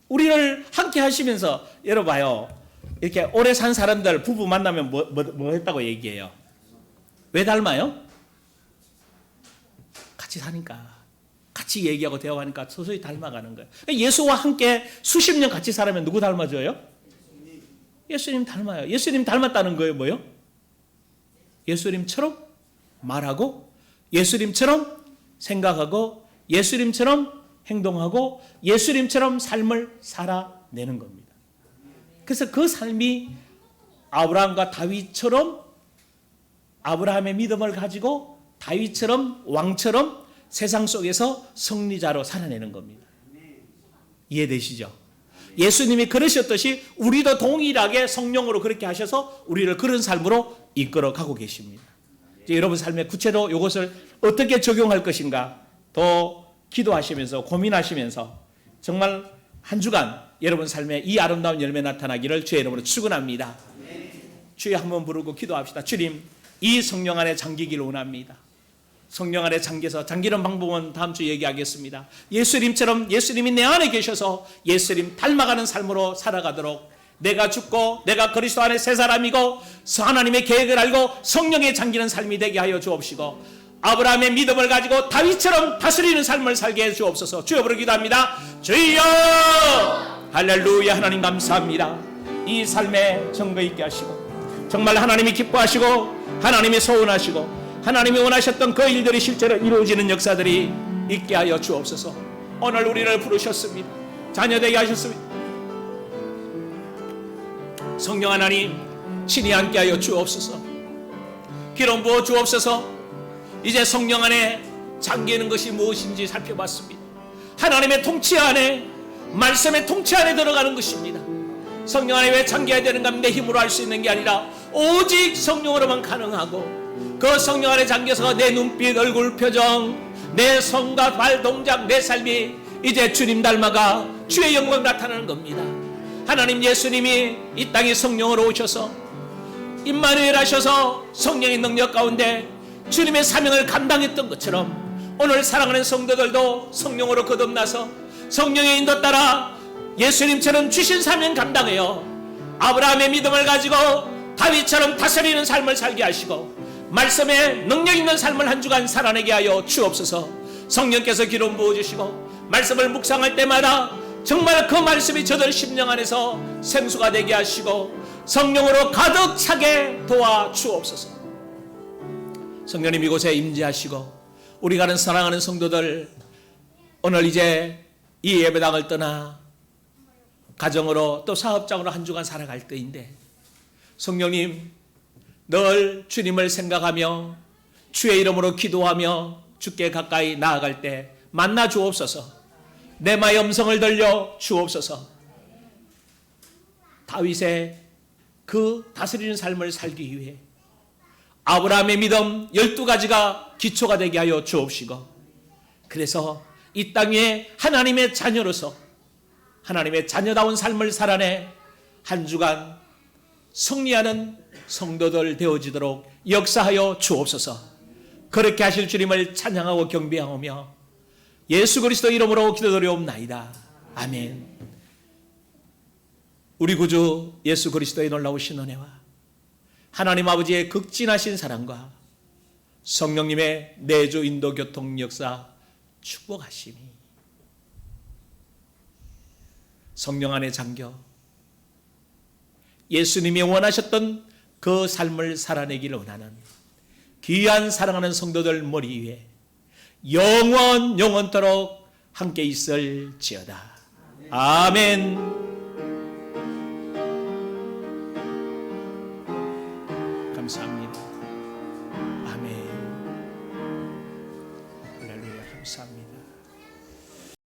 우리를 함께 하시면서 여러분 봐요. 이렇게 오래 산 사람들 부부 만나면 뭐 했다고 얘기해요? 왜 닮아요? 같이 사니까. 같이 얘기하고 대화하니까 서서히 닮아가는 거예요. 예수와 함께 수십 년 같이 살면 누구 닮아줘요? 예수님 닮아요. 예수님 닮았다는 거예요. 뭐요? 예수님처럼 말하고 예수님처럼 생각하고 예수님처럼 행동하고 예수님처럼 삶을 살아내는 겁니다. 그래서 그 삶이 아브라함과 다윗처럼 아브라함의 믿음을 가지고 다윗처럼 왕처럼 세상 속에서 승리자로 살아내는 겁니다. 이해되시죠? 예수님이 그러셨듯이 우리도 동일하게 성령으로 그렇게 하셔서 우리를 그런 삶으로 이끌어 가고 계십니다. 이제 여러분 삶에 구체로 이것을 어떻게 적용할 것인가 더 기도하시면서 고민하시면서 정말 한 주간 여러분 삶에 이 아름다운 열매 나타나기를 주의 이름으로 축원합니다. 주여 한번 부르고 기도합시다. 주님, 이 성령 안에 잠기기를 원합니다. 성령 안에 잠기는 방법은 다음 주 얘기하겠습니다. 예수님처럼 예수님이 내 안에 계셔서 예수님 닮아가는 삶으로 살아가도록, 내가 죽고 내가 그리스도 안에 새 사람이고 하나님의 계획을 알고 성령에 잠기는 삶이 되게 하여 주옵시고, 아브라함의 믿음을 가지고 다윗처럼 다스리는 삶을 살게 해 주옵소서. 주여 부르 기도합니다. 주여! 할렐루야. 하나님 감사합니다. 이 삶에 증거 있게 하시고, 정말 하나님이 기뻐하시고 하나님이 소원하시고 하나님이 원하셨던 그 일들이 실제로 이루어지는 역사들이 있게 하여 주옵소서. 오늘 우리를 부르셨습니다. 자녀되게 하셨습니다. 성령 하나님 친히 함께 하여 주옵소서. 기름 부어 주옵소서. 이제 성령 안에 잠기는 것이 무엇인지 살펴봤습니다. 하나님의 통치 안에, 말씀의 통치 안에 들어가는 것입니다. 성령 안에 왜 잠겨야 되는가 하면 내 힘으로 할 수 있는 게 아니라 오직 성령으로만 가능하고, 그 성령 안에 잠겨서 내 눈빛, 얼굴 표정, 내 손과 발 동작, 내 삶이 이제 주님 닮아가 주의 영광 나타나는 겁니다. 하나님 예수님이 이 땅에 성령으로 오셔서 임마누엘 하셔서 성령의 능력 가운데 주님의 사명을 감당했던 것처럼, 오늘 사랑하는 성도들도 성령으로 거듭나서 성령의 인도 따라 예수님처럼 주신 사명 감당해요. 아브라함의 믿음을 가지고 다윗처럼 다스리는 삶을 살게 하시고 말씀에 능력 있는 삶을 한 주간 살아내게 하여 주옵소서. 성령께서 기름 부어주시고 말씀을 묵상할 때마다 정말 그 말씀이 저들 심령 안에서 생수가 되게 하시고 성령으로 가득 차게 도와 주옵소서. 성령님 이곳에 임재하시고, 우리가 아는 사랑하는 성도들 오늘 이제 이 예배당을 떠나 가정으로 또 사업장으로 한 주간 살아갈 때인데, 성령님 늘 주님을 생각하며 주의 이름으로 기도하며 주께 가까이 나아갈 때 만나 주옵소서. 내 마의 음성을 들려 주옵소서. 다윗의 그 다스리는 삶을 살기 위해 아브라함의 믿음 12가지가 기초가 되게 하여 주옵시고, 그래서 이 땅에 하나님의 자녀로서 하나님의 자녀다운 삶을 살아내 한 주간 승리하는 성도들 되어지도록 역사하여 주옵소서. 그렇게 하실 주님을 찬양하고 경배하며 예수 그리스도 이름으로 기도드리옵나이다. 아멘. 우리 구주 예수 그리스도의 놀라우신 은혜와 하나님 아버지의 극진하신 사랑과 성령님의 내주 인도 교통 역사 축복하심이 성령 안에 잠겨 예수님이 원하셨던 그 삶을 살아내기를 원하는 귀한 사랑하는 성도들 머리 위에 영원토록 함께 있을지어다. 아멘. 감사합니다. 아멘. 할렐루야. 감사합니다.